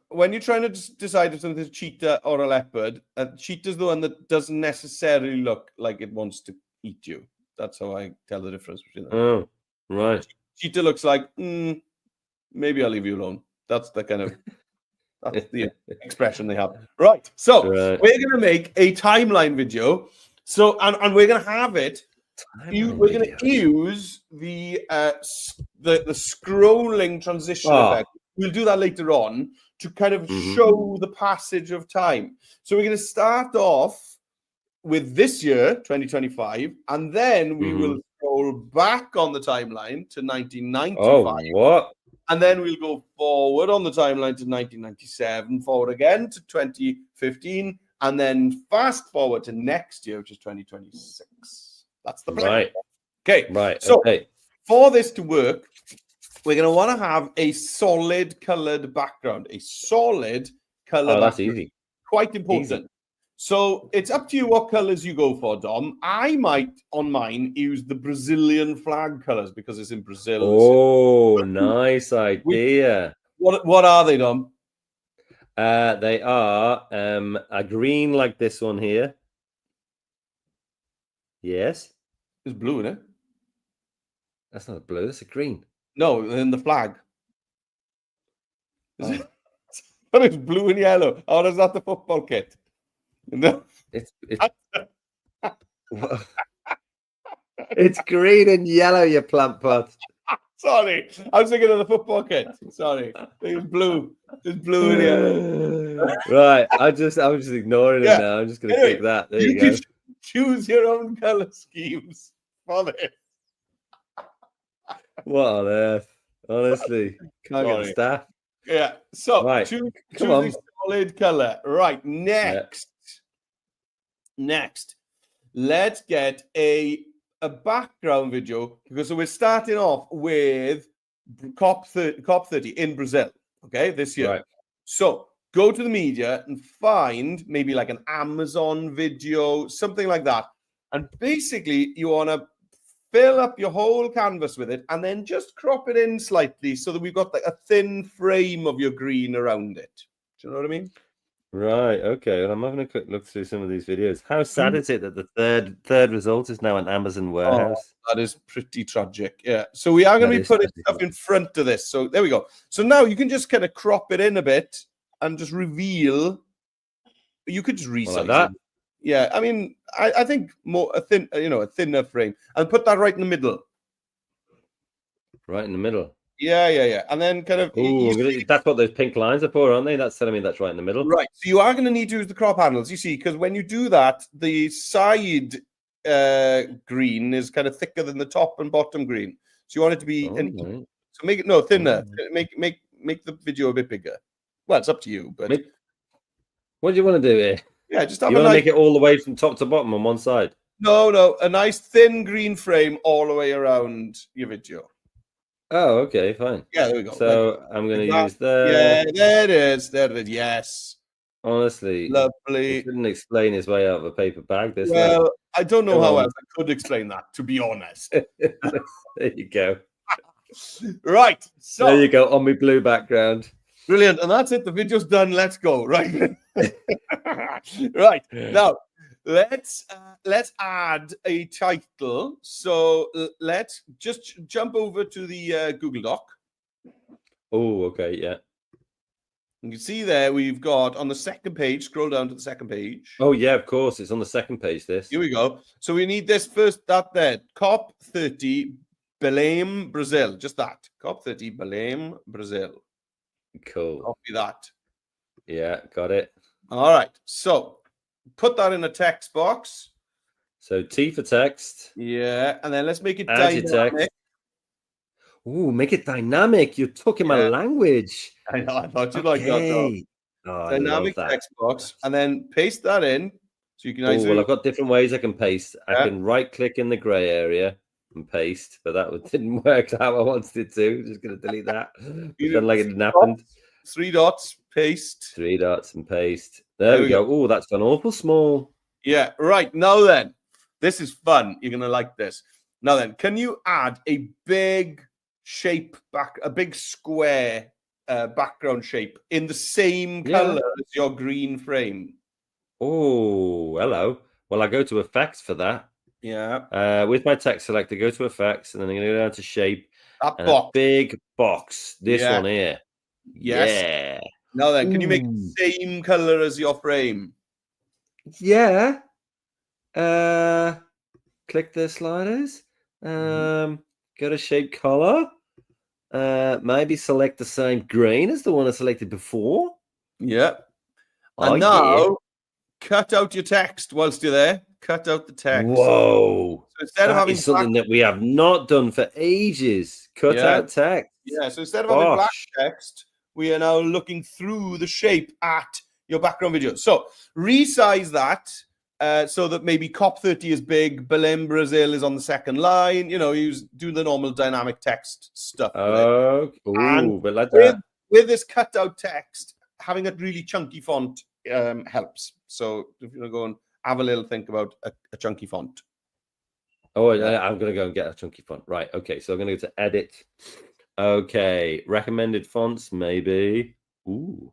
When you're trying to decide if something's a cheetah or a leopard, a cheetah's the one that doesn't necessarily look like it wants to eat you. That's how I tell the difference between them. Oh, right. Cheetah looks like, maybe I'll leave you alone. That's the kind of that's the expression they have. Right. So we're going to make a timeline video. So and we're going to have it. We're going to use the scrolling transition effect. We'll do that later on to kind of show the passage of time. So we're going to start off with this year, 2025, and then we will scroll back on the timeline to 1995. Oh, what? And then we'll go forward on the timeline to 1997, forward again to 2015, and then fast forward to next year, which is 2026. That's the plan. Right. Okay. Right. So for this to work, we're going to want to have a solid colored background. A solid color background. That's easy. Quite important. Easy. So it's up to you what colors you go for, Dom. I might, on mine, use the Brazilian flag colors because it's in Brazil. Oh, nice idea. What are they, Dom? They are a green like this one here. Yes. It's blue, isn't it? That's not blue. That's a green. No, in the flag. But it's blue and yellow. Oh, that's not the football kit. No. It's it's green and yellow, you plant pot. Sorry, I was thinking of the football kit. Sorry, it's blue. It's blue and yellow. Right, I'm just ignoring it now. I'm just going to pick that. There you go. Choose your own color schemes for this. What on earth? Honestly, can't get the staff. Yeah. So choose a solid color. Right. Next, let's get a background video because we're starting off with COP30 in Brazil. Okay, this year. Right. So go to the media and find maybe like an Amazon video, something like that, and basically you want to fill up your whole canvas with it and then just crop it in slightly so that we've got like a thin frame of your green around it. Do you know what I mean? Right. Okay. Well, I'm having a quick look through some of these videos. How sad is it that the third result is now an Amazon warehouse? Oh, that is pretty tragic. Yeah. So we are going to be putting stuff in front of this. So there we go. So now you can just kind of crop it in a bit and just reveal. You could just resize like that. it. Yeah, I mean, I think a thinner frame, and put that right in the middle. Right in the middle. Yeah, and then kind of. That's what those pink lines are for, aren't they? That's telling me that's right in the middle. Right. So you are going to need to use the crop handles. You see, because when you do that, the side green is kind of thicker than the top and bottom green. So you want it to be so make it thinner. Make the video a bit bigger. Well, it's up to you, but what do you want to do here? Yeah, just have you want to make it all the way from top to bottom on one side. No, a nice thin green frame all the way around your video. Oh, okay, fine. Yeah, there we go. So I'm going to use Yeah, there it is. Yes. Honestly, lovely. He couldn't explain his way out of a paper bag. Well, I don't know how else I could explain that, to be honest. There you go. Right. So there you go on my blue background. Brilliant. And that's it. The video's done. Let's go. Right. Right. Now, let's add a title. So let's just jump over to the Google Doc. Oh, okay. Yeah. You can see there we've got on the second page, scroll down to the second page. Oh, yeah, of course. It's on the second page, this. Here we go. So we need this first, that there. COP30, Belém, Brazil. Just that. COP30, Belém, Brazil. Cool. Copy that. Yeah, got it. All right. So put that in a text box. So T for text. Yeah. And then let's make it Add your dynamic. text. Ooh, make it dynamic. You're talking my language. I know. I thought you'd like that. Oh, Dynamic text box. And then paste that in. So you can either... well, I've got different ways I can paste. I can right-click in the grey area and paste, but that didn't work how I wanted it to. Just going to delete that. Pretend like it didn't happen. 3 dots, paste. 3 dots and paste. There we go. Oh, that's gone awful small. Yeah, right. Now then, this is fun. You're going to like this. Now then, can you add a big shape a big square background shape in the same color as your green frame? Oh, hello. Well, I go to effects for that. Yeah. With my text selector, go to effects, and then I'm going to go down to shape. That box. A big box. This one here. Yes. Yeah. Now then, can you make the same color as your frame? Yeah. Click the sliders. Go to shape color. Maybe select the same green as the one I selected before. Yeah. And now cut out your text whilst you're there. Cut out the text. Whoa. So instead of having something that we have not done for ages. Cut out text. Yeah. So instead of having black text, we are now looking through the shape at your background video. So resize that so that maybe COP30 is big, Belém, Brazil is on the second line. You know, do the normal dynamic text stuff. Oh, but like that. With this cutout text, having a really chunky font helps. So if you want to go and have a little think about a chunky font. Oh, I'm going to go and get a chunky font. Right. Okay. So I'm going to go to edit. Okay. Recommended fonts, maybe. Ooh,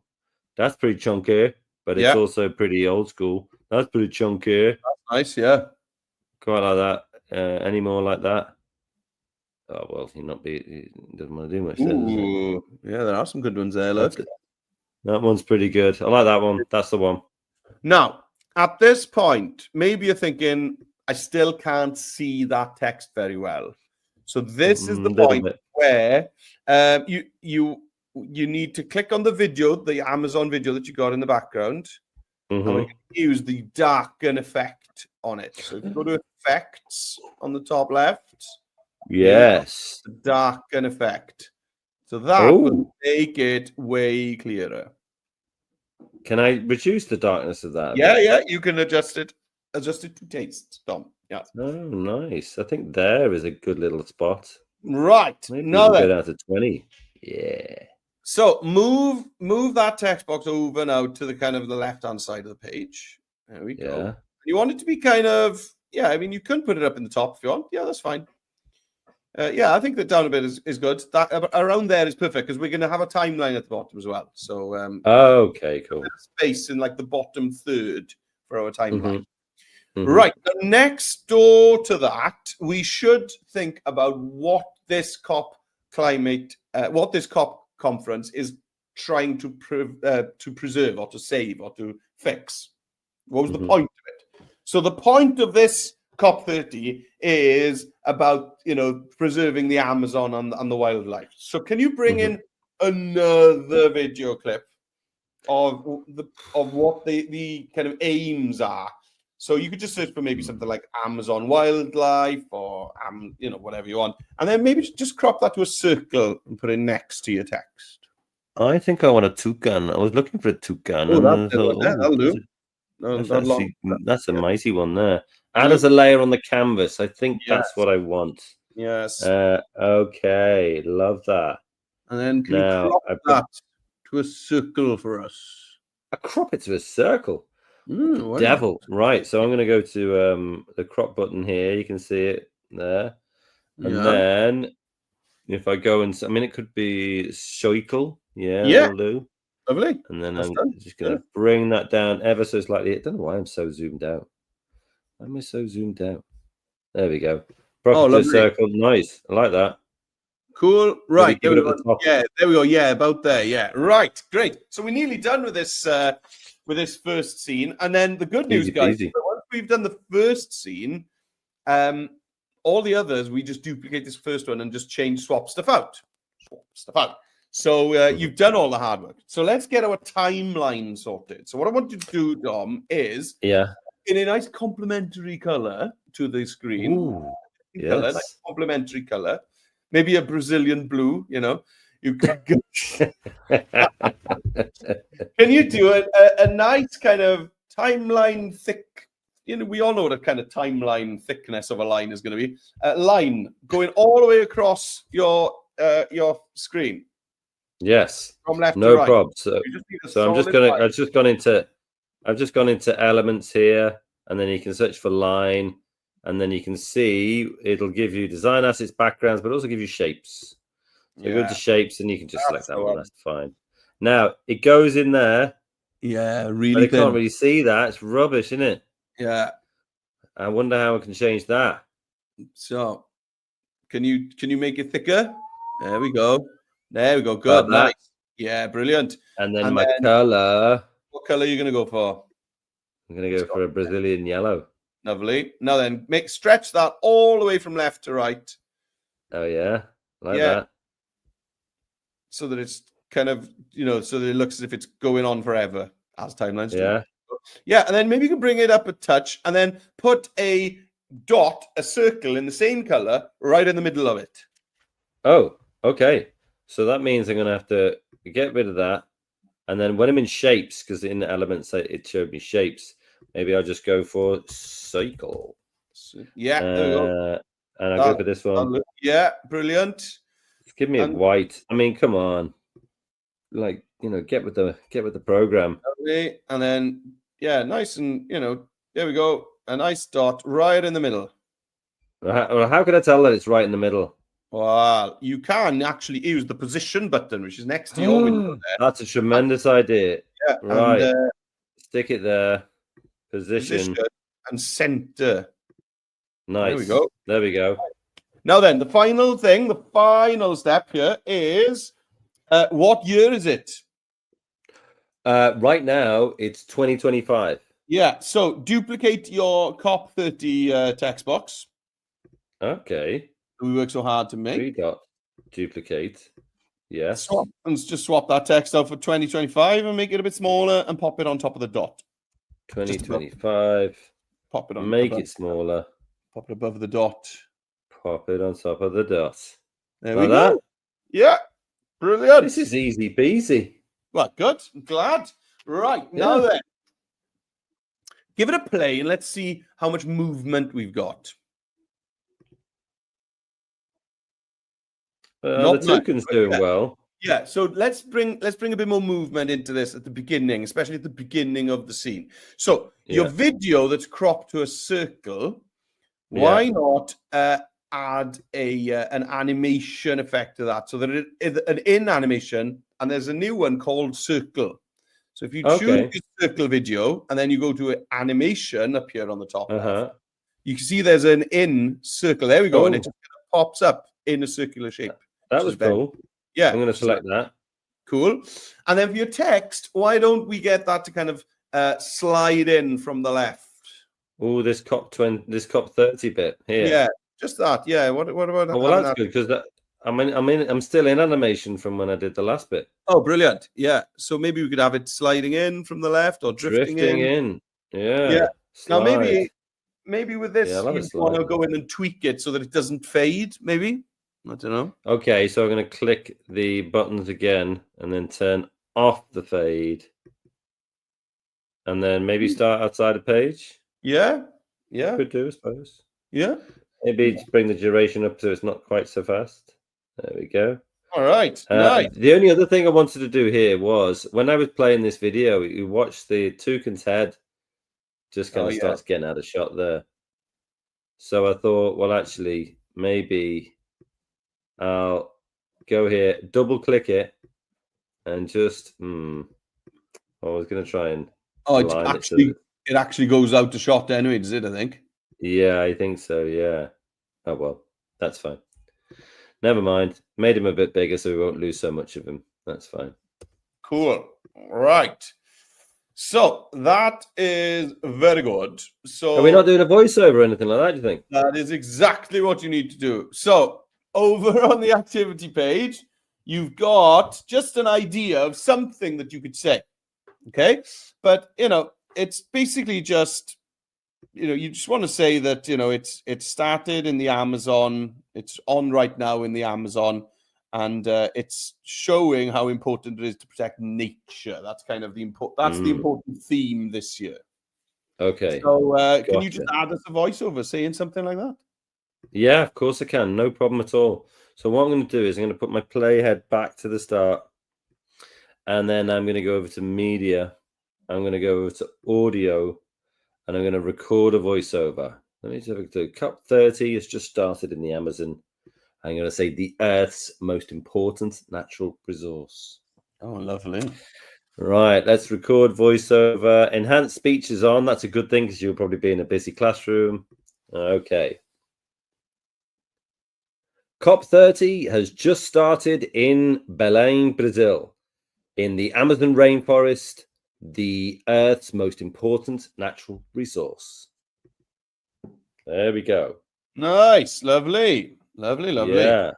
that's pretty chunky, but it's also pretty old school. That's pretty chunky. That's nice. Yeah. Quite like that. Any more like that? Oh, well, he doesn't want to do much. Ooh, yeah, there are some good ones there. Look. That one's pretty good. I like that one. That's the one. Now, at this point, maybe you're thinking, I still can't see that text very well. So this is the point where you need to click on the video, the Amazon video that you got in the background, and we can use the darken effect on it. So if you go to effects on the top left, yes, the darken effect. So that will make it way clearer. Can I reduce the darkness of that? Yeah, you can adjust it to taste, Tom. Yeah. Oh, nice. I think there is a good little spot. Right. Maybe now go down to 20. Yeah. So move that text box over now to the kind of the left-hand side of the page. There we go. Yeah. You want it to be kind of, I mean, you can put it up in the top if you want. Yeah, that's fine. I think that down a bit is good. That around there is perfect because we're going to have a timeline at the bottom as well. So okay, cool. Space in like the bottom third for our timeline. Right. Now, next door to that, we should think about what this COP conference is trying to preserve or to save or to fix. What was the point of it? So the point of this COP30 is about, preserving the Amazon and the wildlife. So can you bring in another video clip of what the kind of aims are? So you could just search for maybe something like Amazon wildlife or whatever you want, and then maybe just crop that to a circle and put it next to your text. I think I want a toucan. I was looking for a toucan. Oh, that'll do. That's a mighty one there. Add as a layer on the canvas. I think that's what I want. Yes. Okay. Love that. And then can you crop that to a circle for us? I crop it to a circle. Devil. Right. So I'm going to go to the crop button here. You can see it there. And then if I go and, it could be circle. Yeah. Will do. Lovely. And then I'm just going to bring that down ever so slightly. I don't know why I'm so zoomed out. Why am I so zoomed out? There we go. Crop to a circle. Nice. I like that. Cool. Right. There we go. Yeah, there we go. Yeah, about there. Yeah. Right. Great. So we're nearly done with this first scene. And then the good news, guys, once we've done the first scene, all the others, we just duplicate this first one and just swap stuff out. So you've done all the hard work. So let's get our timeline sorted. So what I want you to do, Dom, is in a nice complementary color to the screen. Ooh, yes. Nice complementary color. Maybe a Brazilian blue, you know. You can you do a nice kind of timeline thick? You know, we all know what a kind of timeline thickness of a line is going to be. A line going all the way across your screen. Yes. From left to right. Problem. So I've just gone into elements here, and then you can search for line. And then you can see it'll give you design assets, backgrounds, but also give you shapes. So go to shapes, and you can just select that one. That's fine. Now it goes in there. Yeah, really. But I can't really see that. It's rubbish, isn't it? Yeah. I wonder how I can change that. So, can you make it thicker? There we go. There we go. Good. Nice. Yeah, brilliant. And then my color. What color are you going to go for? I'm going to go for a Brazilian yellow. Lovely. Now then, stretch that all the way from left to right. Oh yeah, like that. So that it's kind of, so that it looks as if it's going on forever as timelines do. Yeah. Yeah, and then maybe you can bring it up a touch and then put a dot, a circle in the same color right in the middle of it. Oh, okay. So that means I'm going to have to get rid of that. And then when I'm in shapes, because in the elements it showed me shapes, maybe I'll just go for cycle. Yeah, there we go. And I'll go for this one. Yeah, brilliant. Just give me a white. I mean, come on. Like, get with the program. And then, nice and, there we go. A nice dot right in the middle. How can I tell that it's right in the middle? Well, you can actually use the position button, which is next to your window there. That's a tremendous idea. Yeah, right. And, stick it there. Position and center. Nice. There we go. Now then, the final step here is what year is it? Right now, it's 2025. Yeah, so duplicate your COP30 text box. Okay. We work so hard to make. 3 duplicate. Yes. Just swap that text out for 2025 and make it a bit smaller and pop it on top of the dot. 2025. Pop it on. Make it smaller. Pop it above the dot. Pop it on top of the dot. There we go. Yeah. Brilliant. This is easy peasy. Well, good. I'm glad. Right. Now then, give it a play and let's see how much movement we've got. The token's doing well. Yeah, so let's bring a bit more movement into this at the beginning, especially at the beginning of the scene. So your video that's cropped to a circle, why not add an animation effect to that, so that an in animation, and there's a new one called circle. So if you choose the circle video and then you go to animation up here on the top, you can see there's an in circle. There we go, and it just pops up in a circular shape. That was cool. Yeah, I'm going to select that. Cool. And then for your text, why don't we get that to kind of slide in from the left? Oh, this COP30 bit here. Yeah, just that. Yeah. What about? Oh, well, that's good because I'm still in animation from when I did the last bit. Oh, brilliant. Yeah. So maybe we could have it sliding in from the left or drifting in. Yeah. Yeah. Slide. Now maybe with this, you want to go in and tweak it so that it doesn't fade. Maybe. I don't know. Okay, so I'm going to click the buttons again and then turn off the fade. And then maybe start outside the page. Yeah. Could do, I suppose. Yeah. Maybe just bring the duration up so it's not quite so fast. There we go. All right. Nice. The only other thing I wanted to do here was when I was playing this video, you watch the toucan's head just kind of starts getting out of shot there. So I thought, well, actually, maybe I'll go here, double click it, and just I was going to try and it actually goes out to shot anyway, does it? I think. Yeah, I think so. Yeah. Oh well, that's fine. Never mind. Made him a bit bigger so we won't lose so much of him. That's fine. Cool. Right. So that is very good. So are we not doing a voiceover or anything like that, do you think? That is exactly what you need to do. So over on the activity page, you've got just an idea of something that you could say. Okay. But, it's basically just, you just want to say that, it started in the Amazon. It's on right now in the Amazon. And it's showing how important it is to protect nature. That's kind of the important theme this year. Okay. So can you just add us a voiceover saying something like that? Yeah, of course I can. No problem at all. So what I'm going to do is I'm going to put my playhead back to the start. And then I'm going to go over to media. I'm going to go over to audio. And I'm going to record a voiceover. Let me just have a look. COP30 has just started in the Amazon. I'm going to say the Earth's most important natural resource. Oh, lovely. Right, let's record voiceover. Enhanced speech is on. That's a good thing because you'll probably be in a busy classroom. Okay. COP30 has just started in Belém, Brazil, in the Amazon rainforest, the Earth's most important natural resource. There we go. Nice, lovely. Lovely. Yeah.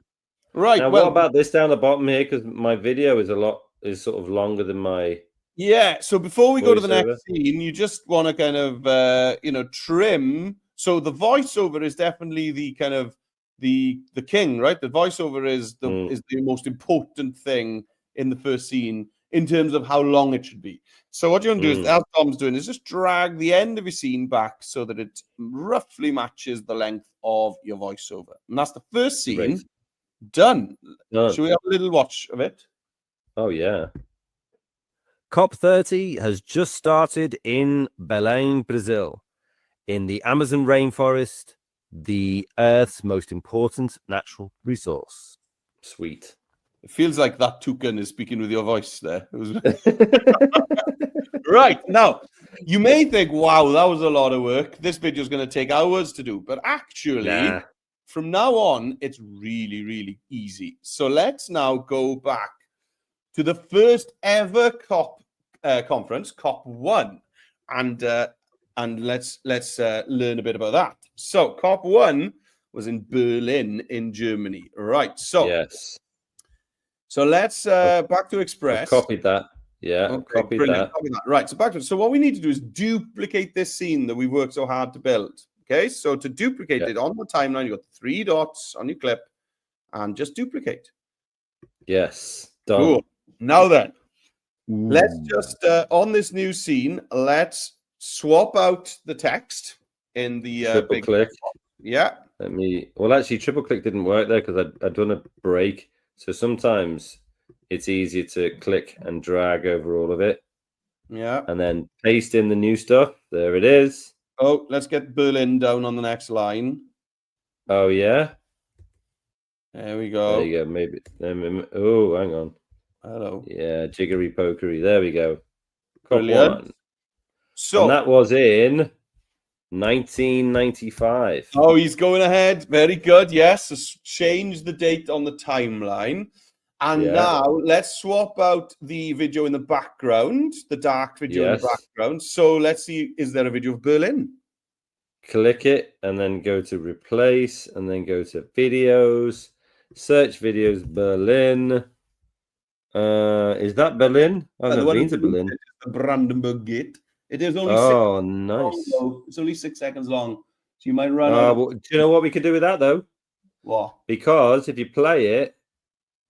Right. Now, what about this down the bottom here? Because my video is sort of longer than my. Yeah. So before we go to the next scene, you just want to kind of trim. So the voiceover is definitely the kind of the king, right? The voiceover is the most important thing in the first scene in terms of how long it should be. So what you want to do is, as Tom's doing, is just drag the end of your scene back so that it roughly matches the length of your voiceover. And that's the first scene. Great. Done. Should we have a little watch of it? Oh, yeah. COP30 has just started in Belém, Brazil, in the Amazon rainforest, the Earth's most important natural resource. Sweet. It feels like that toucan is speaking with your voice there. It was... Right. Now, you may think, wow, that was a lot of work. This video is going to take hours to do. But actually, from now on, it's really, really easy. So let's now go back to the first ever COP conference, COP1. And let's learn a bit about that. So COP1 was in Berlin in Germany. Right. So yes. So let's back to Express. I've copied that. Yeah, okay, copied that. Copy that. Right. So back to it. So what we need to do is duplicate this scene that we worked so hard to build. Okay. So to duplicate it on the timeline, you got the 3 dots on your clip and just duplicate. Yes. Done. Cool. Now then, let's just on this new scene, let's swap out the text in the triple click. Yeah. Well, actually, triple click didn't work there because I'd done a break. So sometimes it's easier to click and drag over all of it. Yeah. And then paste in the new stuff. There it is. Oh, let's get Berlin down on the next line. Oh, yeah. There we go. There you go. Maybe. Oh, hang on. Hello. Yeah, jiggery pokery. There we go. Brilliant. So and that was in 1995. Oh, he's going ahead. Very good. Yes. So change the date on the timeline. And now let's swap out the video in the background, the dark video in the background. So let's see, is there a video of Berlin? Click it and then go to replace and then go to videos, search videos Berlin. Is that Berlin? I've never been to Berlin. The Brandenburg Gate. It is only nice. Long, it's only 6 seconds long. So you might run well, do you know what we could do with that though? What? Because if you play it,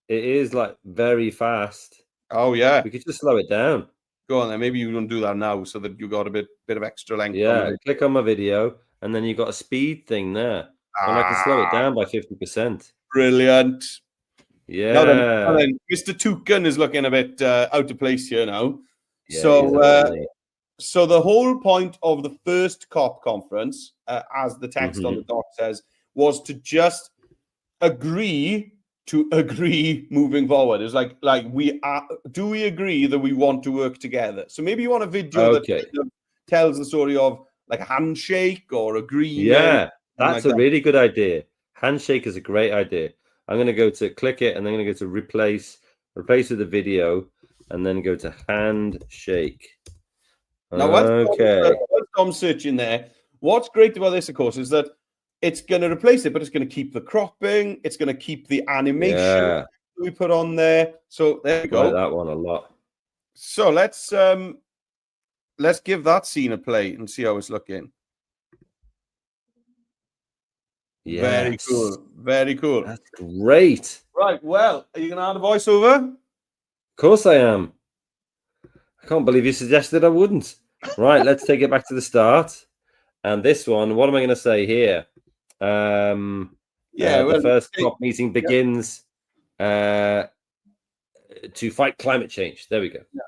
it is like very fast. Oh yeah. We could just slow it down. Go on then. Maybe you don't do that now so that you got a bit of extra length. Yeah, click on my video and then you got a speed thing there. And I can slow it down by 50%. Brilliant. Yeah. Now then, Mr. Toucan is looking a bit out of place here now. Yeah, so the whole point of the first COP conference, as the text on the doc says, was to just agree moving forward. It's like do we agree that we want to work together? So maybe you want a video that tells the story of like a handshake or agreement. Yeah, that's a really good idea. Handshake is a great idea. I'm going to go to click it, and then I'm going to go to replace with the video, and then go to handshake. Now, while Dom's searching there, what's great about this, of course, is that it's going to replace it, but it's going to keep the cropping. It's going to keep the animation we put on there. So there we go. I like that one a lot. So let's give that scene a play and see how it's looking. Yes. Very cool. Very cool. That's great. Right. Well, are you going to add a voiceover? Of course I am. I can't believe you suggested I wouldn't. Right, let's take it back to the start. And this one, what am I going to say here? The first COP meeting begins to fight climate change. There we go. Yeah.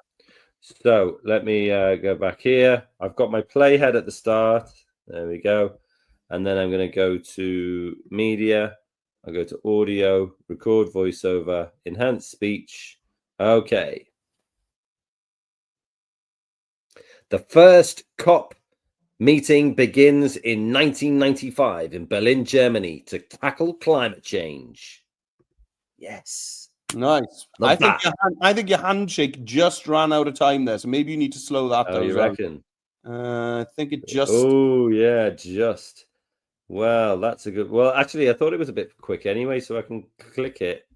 So let me go back here. I've got my playhead at the start. There we go. And then I'm going to go to media. I'll go to audio, record voiceover, enhance speech. Okay. The first COP meeting begins in 1995 in Berlin, Germany to tackle climate change. Yes. Nice. I think your handshake just ran out of time there, so maybe you need to slow that down. Oh, you reckon? I think it just... Oh, yeah, just. Well, that's a good... Well, actually, I thought it was a bit quick anyway, so I can click it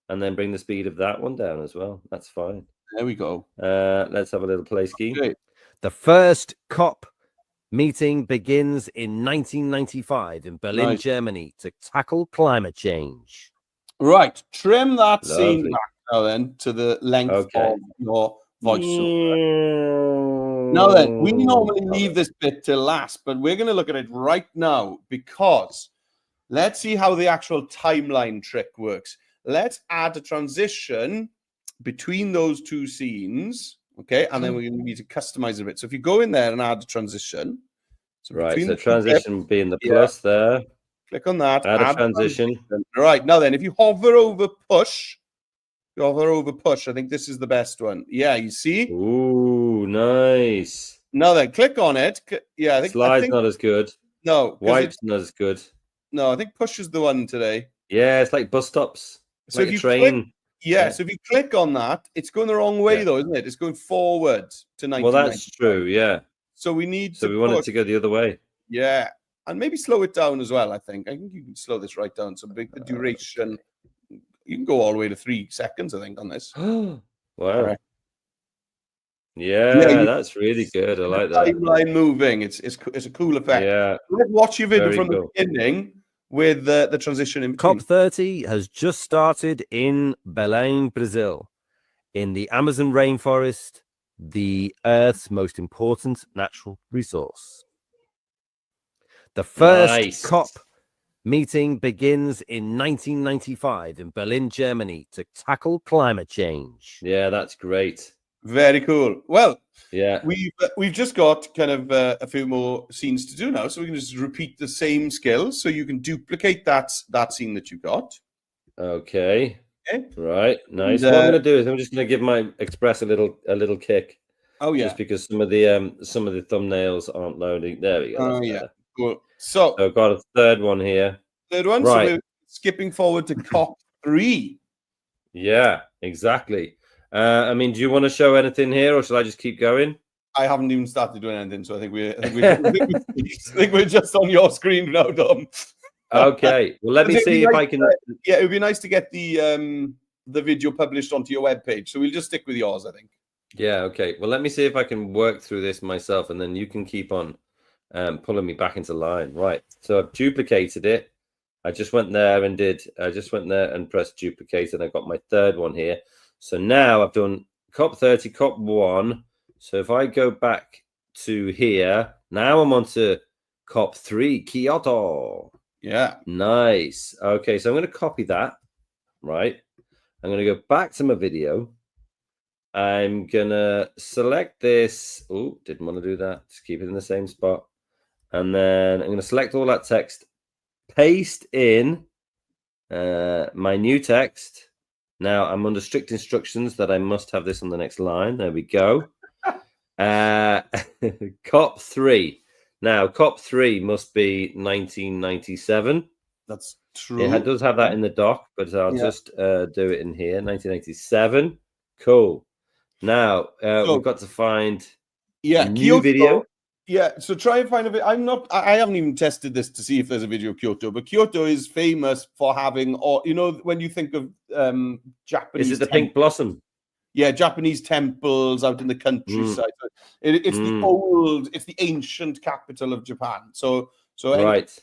and then bring the speed of that one down as well. That's fine. There we go. Let's have a little play scheme. Okay. The first COP meeting begins in 1995 in Berlin, Germany to tackle climate change. Right. Trim that scene back now then to the length of your voiceover. Now then, we normally leave this bit till last, but we're going to look at it right now because let's see how the actual timeline trick works. Let's add a transition between those two scenes, okay? And then we're going to need to customize it a bit. So if you go in there and add a transition. So transition being the plus there. Click on that. Add a transition. All right. Now then, if you hover over push, I think this is the best one. Yeah, you see? Ooh, nice. Now then, click on it. Yeah, I think slide's not as good. No, wipe's not as good. No, I think push is the one today. Yeah, it's like bus stops. It's so like if you train. So if you click on that, it's going the wrong way though, isn't it? It's going forward to 19. Well, that's true. Yeah. So we need. So we want it to go the other way. Yeah, and maybe slow it down as well. I think you can slow this right down. So big the duration. You can go all the way to 3 seconds, I think, on this. Wow. Right. Yeah, that's really good. I like that. Timeline moving. It's a cool effect. Yeah. Let's watch your video from the beginning with the transition in between. COP30 has just started in Belém, Brazil, in the Amazon rainforest, the Earth's most important natural resource. The first COP meeting begins in 1995 in Berlin, Germany to tackle climate change. Yeah, that's great. Very cool. Well, yeah, we've just got kind of a few more scenes to do now, so we can just repeat the same skills. So you can duplicate that scene that you got. Okay. Right. Nice. What I'm going to do is I'm just going to give my Express a little kick. Oh yeah. Just because some of the thumbnails aren't loading. There we go. Oh yeah. Cool. So I've got a third one here. Right. So we're skipping forward to COP3. Yeah, exactly. I mean, do you want to show anything here, or shall I just keep going? I haven't even started doing anything, so I think we're just on your screen now, Dom. Okay. Well, let me see if I can. Yeah, it would be nice to get the video published onto your webpage. So we'll just stick with yours, I think. Yeah. Okay. Well, let me see if I can work through this myself, and then you can keep on pulling me back into line. Right. So I've duplicated it. I just went there and pressed duplicate, and I got my third one here. So now I've done COP30, COP1. So if I go back to here, now I'm on to COP3, Kyoto. Yeah. Nice. Okay, so I'm going to copy that, right? I'm going to go back to my video. I'm going to select this. Oh, didn't want to do that. Just keep it in the same spot. And then I'm going to select all that text, paste in my new text. Now I'm under strict instructions that I must have this on the next line. There we go. COP3. Now COP3 must be 1997. That's True. It does have that in the doc, but I'll just do it in here. 1987. Cool. Now we've got to find a new Kyoto, video. Yeah, so try and find a video. I haven't even tested this to see if there's a video of Kyoto, but Kyoto is famous for having, when you think of Japanese. Is it the pink blossom? Yeah, Japanese temples out in the countryside. It's the ancient capital of Japan. So right.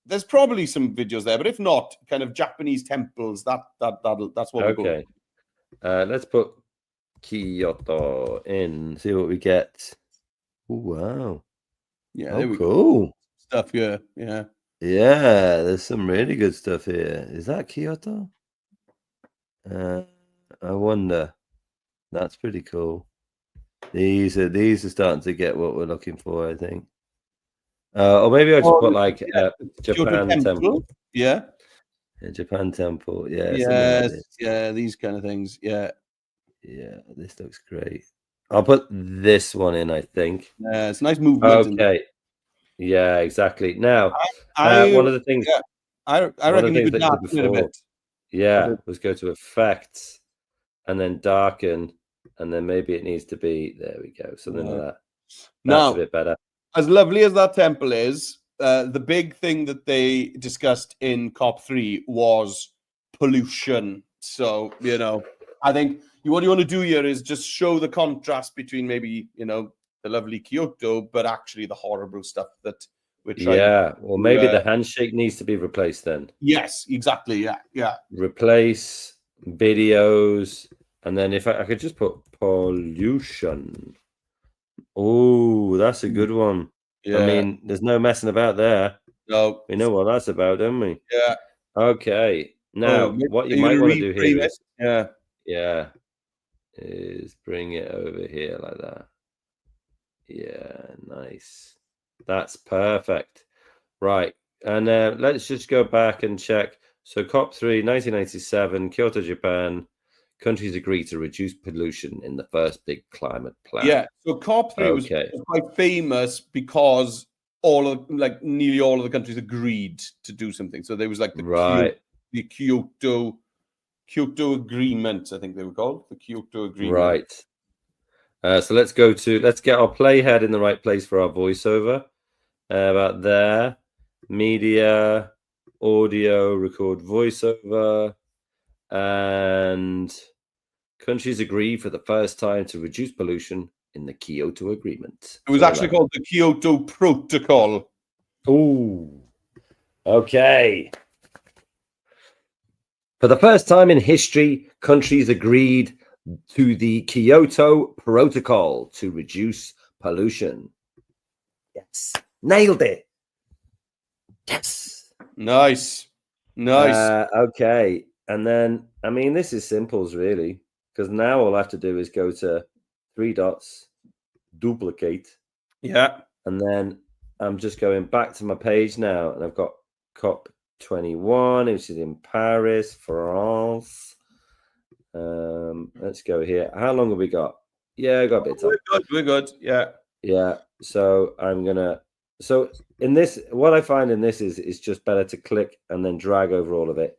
There's probably some videos there, but if not, kind of Japanese temples. That's what. Okay. Let's put Kyoto in. See what we get. Oh, wow. Yeah. Oh, cool stuff. Yeah. Yeah. Yeah. There's some really good stuff here. Is that Kyoto? I wonder. That's pretty cool. These are starting to get what we're looking for, I think. Or maybe I just put like Japan temple. Yeah. Japan temple. Yeah. Yes. Like yeah. These kind of things. Yeah. Yeah. This looks great. I'll put this one in, I think. Yeah, it's nice movement. Okay. Yeah, exactly. Now, one of the things. Yeah, I reckon you could darken it a bit. Yeah, let's go to effects and then darken, and then maybe it needs to be. There we go. Something like that. That's a bit better. As lovely as that temple is, the big thing that they discussed in COP30 was pollution. So, I think what you want to do here is just show the contrast between maybe, the lovely Kyoto, but actually the horrible stuff that we're trying. Yeah, well, maybe the handshake needs to be replaced then. Yes, exactly. Yeah. Replace videos, and then if I could just put pollution. Oh, that's a good one. Yeah. I mean, there's no messing about there. No. We know what that's about, don't we? Yeah. Okay. Now, what you might want to do here is, is bring it over here like that. Yeah, nice. That's perfect. Right. And let's just go back and check. So COP3, 1987, Kyoto, Japan. Countries agree to reduce pollution in the first big climate plan. Yeah. So COP3 was quite famous because nearly all of the countries agreed to do something. So there was like the Kyoto Agreement, I think they were called, the Kyoto Agreement. Right. So let's get our playhead in the right place for our voiceover. About there, media, audio, record voiceover, and countries agree for the first time to reduce pollution in the Kyoto Agreement. It was actually called the Kyoto Protocol. Oh, okay. For the first time in history, countries agreed to the Kyoto Protocol to reduce pollution. Yes. Nailed it. Yes. Nice. Okay. And then, I mean, this is simples, really, because now all I have to do is go to 3 dots, duplicate. Yeah. And then I'm just going back to my page now, and I've got COP21, which is in Paris, France. Let's go here. How long have we got? Yeah, I got a bit of time. We're good. Yeah. So so in this, what I find in this is just better to click and then drag over all of it,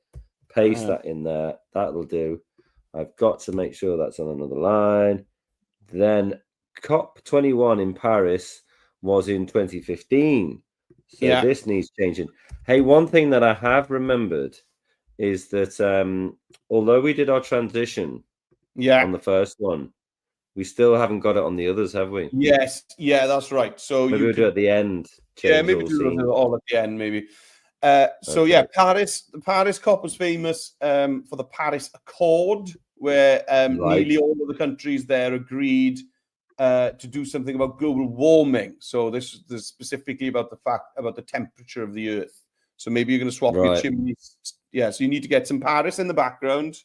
paste that in there. That'll do. I've got to make sure that's on another line. Then COP21 in Paris was in 2015. So this needs changing. Hey, one thing that I have remembered is that although we did our transition on the first one, we still haven't got it on the others, have we? Yes. Yeah, that's right. So maybe we'll do it at the end. Yeah, maybe do it all at the end, maybe. Paris. The Paris COP was famous for the Paris Accord, where nearly all of the countries there agreed to do something about global warming. So this is specifically about the temperature of the Earth. So maybe you're going to swap your chimneys. Yeah, so you need to get some Paris in the background.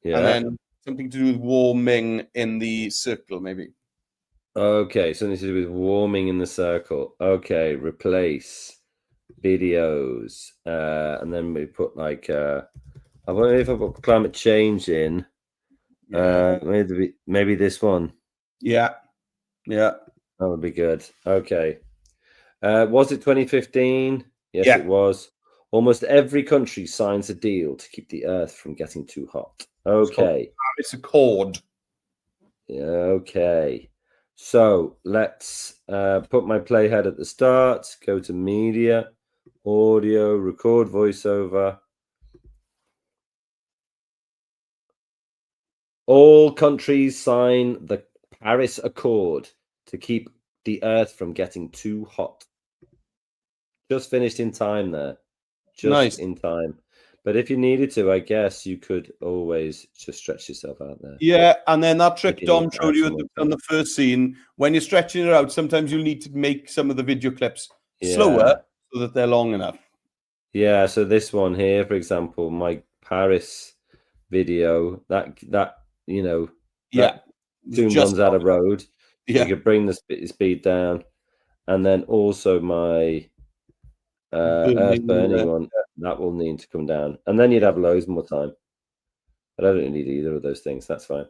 Yeah. And then something to do with warming in the circle, maybe. Okay, something to do with warming in the circle. Okay, replace videos. And then we put like, I wonder if I put climate change in. Maybe this one. Yeah. That would be good. Okay. Was it 2015? Yes, it was. Almost every country signs a deal to keep the Earth from getting too hot. Okay. It's a Accord. Yeah, okay. So let's put my playhead at the start. Go to media, audio, record voiceover. All countries sign the Paris Accord to keep the Earth from getting too hot. Just finished in time there. Just in time. But if you needed to, I guess you could always just stretch yourself out there. Yeah, and then that trick Dom showed you on the first scene, when you're stretching it out, sometimes you'll need to make some of the video clips slower so that they're long enough. Yeah, so this one here, for example, my Paris video, that you know, soon runs out of road. So you could bring the speed down, and then also my Earth burning one, that will need to come down, and then you'd have loads more time. But I don't need either of those things. That's fine.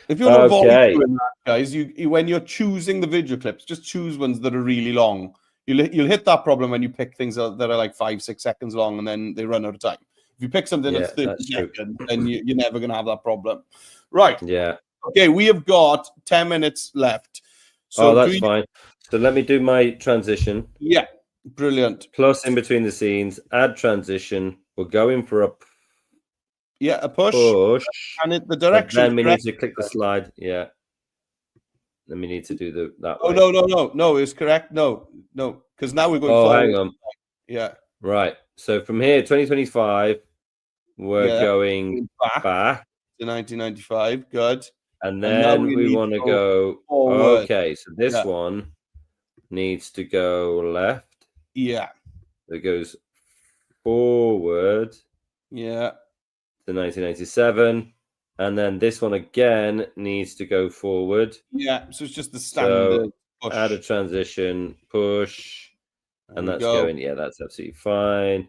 If you're not doing that, guys, you when you're choosing the video clips, just choose ones that are really long. You'll hit that problem when you pick things that are like 5-6 seconds long, and then they run out of time. If you pick something that's 30 seconds, then you're never going to have that problem. Right. Yeah. Okay, we have got 10 minutes left. So that's fine. So let me do my transition. Yeah. Brilliant. Plus in between the scenes, add transition. We're going for a push. And the direction. Then we need to click the slide. Yeah. Then we need to do that. Oh, no, it's correct. No, because now we're going forward. Hang on. Yeah. Right. So from here, 2025, we're going back to 1995. Good. And then we want to go forward. Okay, so this one needs to go left. Yeah. It goes forward. Yeah. To 1997. And then this one again needs to go forward. Yeah, so it's just the standard push. Add a transition, push, and that's going. Yeah, that's absolutely fine.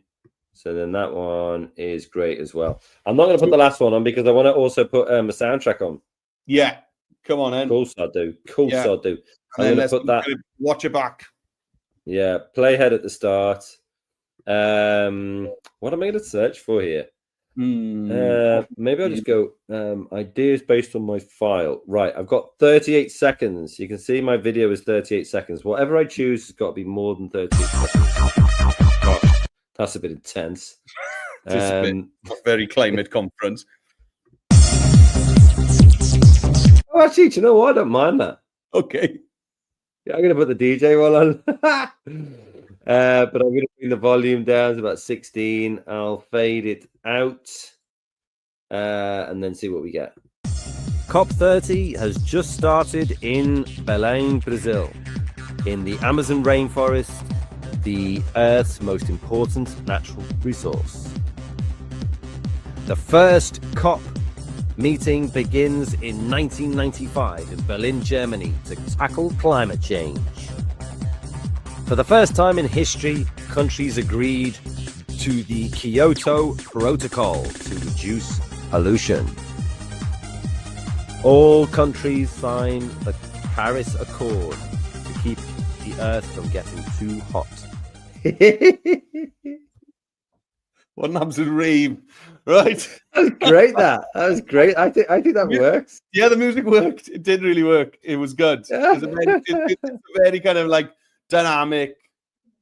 So then that one is great as well. I'm not going to put the last one on because I want to also put a soundtrack on. Yeah, come on in. Of course I do. I'm going to put that. Watch it back. Yeah, playhead at the start. What am I going to search for here? Maybe I'll just go ideas based on my file. Right, I've got 38 seconds. You can see my video is 38 seconds. Whatever I choose has got to be more than 38 seconds. Gosh, that's a bit intense. Just a bit very climate conference. Oh, actually, do you know what? I don't mind that. Okay. Yeah, I'm going to put the DJ one on. But I'm going to bring the volume down to about 16. I'll fade it out and then see what we get. COP30 has just started in Belém, Brazil, in the Amazon rainforest, the Earth's most important natural resource. The first COP meeting begins in 1995 in Berlin, Germany, to tackle climate change. For the first time in history, countries agreed to the Kyoto Protocol to reduce pollution. All countries sign the Paris Accord to keep the Earth from getting too hot. What an absolute rave, right? That was great. That was great. I think that works. Yeah, the music worked. It did really work. It was good. It's a very kind of like dynamic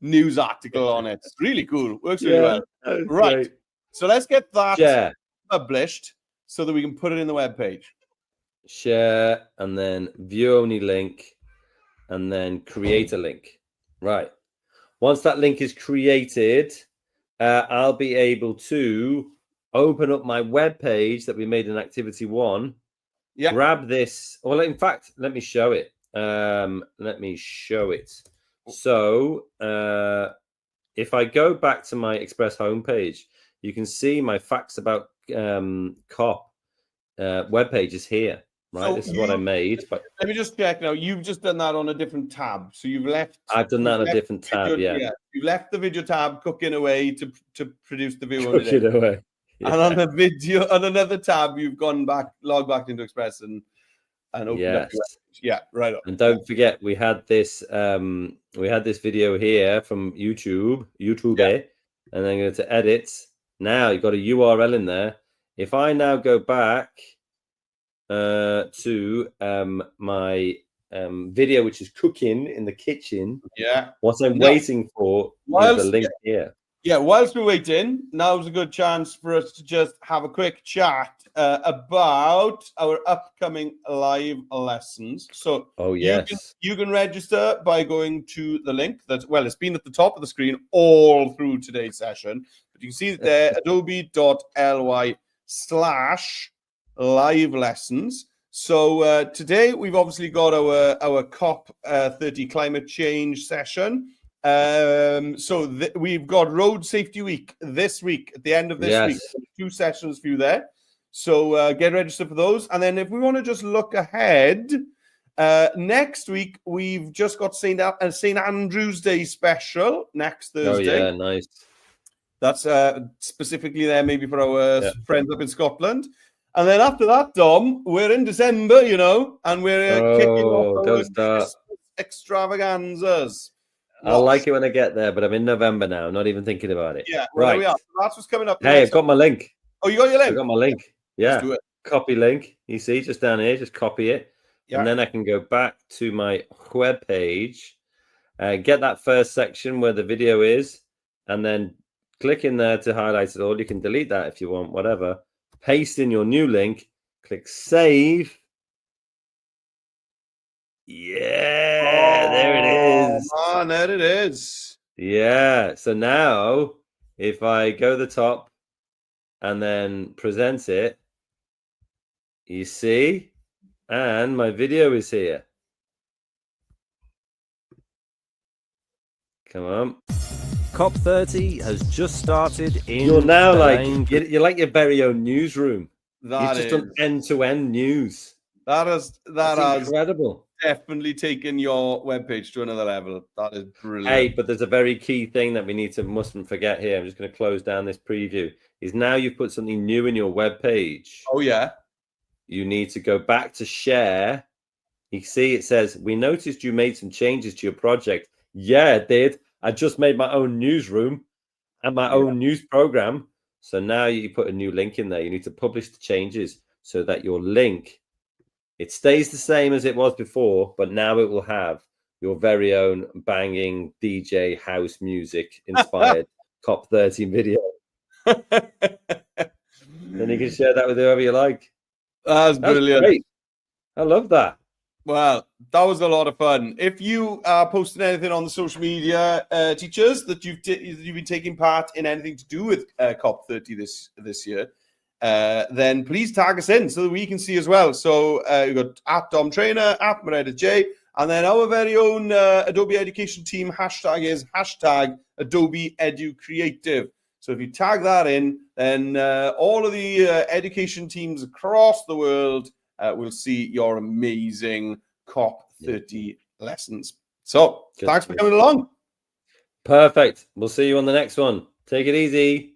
news article on it. It's really cool. Works really well. Right. Great. So let's get that published so that we can put it in the web page. Share and then view only link and then create a link. Right. Once that link is created, I'll be able to open up my web page that we made in activity 1. Yeah. Grab this. Well, in fact, let me show it. So if I go back to my Express homepage, you can see my facts about COP webpage is here. Right, so this is what I made. But let me just check now. You've just done that on a different tab. So you've left. I've done that on a different tab. Yeah. You've left the video tab cooking away to produce the video. Cooking away. Yeah. And on the video, on another tab, you've gone back, logged back into Express and opened up. Yeah, right. And don't forget, we had this video here from YouTube. and then go to edit. Now you've got a URL in there. If I now go back to my video, which is cooking in the kitchen. Yeah. What I'm waiting for is the link here. Yeah, whilst we're waiting, now's a good chance for us to just have a quick chat about our upcoming live lessons. So you can register by going to the link that, well, it's been at the top of the screen all through today's session. But you can see it there, adobe.ly/live lessons. So today we've obviously got our COP30 climate change session. So we've got Road Safety Week this week, at the end of this week. 2 sessions for you there. So get registered for those. And then if we want to just look ahead, next week we've just got St. Andrew's Day special next Thursday. Oh, yeah, nice. That's specifically there maybe for our friends up in Scotland. And then after that, Dom, we're in December, you know, and we're kicking off our Christmas extravaganzas. I like it when I get there, but I'm in November now. I'm not even thinking about it. Yeah, well, there we are. That's what's coming up. Hey, I've got my link. Oh, you got your link? I've got my link. Yeah. Let's do it. Copy link. You see, just down here, just copy it. Yeah. And then I can go back to my web page, get that first section where the video is, and then click in there to highlight it all. You can delete that if you want, whatever. Paste in your new link, click save. Yeah, there it is. Oh, there it is. Yeah. So now if I go to the top and then present it, you see, and my video is here. Come on. COP30 has just started in You're now Spain. You're like your very own newsroom. That You've just done end-to-end news. That's incredible. Definitely taken your webpage to another level. That is brilliant. Hey, but there's a very key thing that we mustn't forget here. I'm just going to close down this preview. Is now you've put something new in your webpage. Oh yeah. You need to go back to share. You see, it says, "We noticed you made some changes to your project." Yeah, I did. I just made my own newsroom and my own news program. So now you put a new link in there. You need to publish the changes so that your link, it stays the same as it was before, but now it will have your very own banging DJ house music inspired COP30 video. Then you can share that with whoever you like. That's brilliant. Great. I love that. Well, that was a lot of fun. If you are posting anything on the social media, teachers, that you've been taking part in anything to do with COP30 this year, then please tag us in so that we can see as well. So you've got @DomTrainer, @MeredithJ, and then our very own Adobe Education team hashtag is #AdobeEduCreative. So if you tag that in, then all of the education teams across the world will see your amazing COP30 lessons. So thanks for coming along. Perfect. We'll see you on the next one. Take it easy.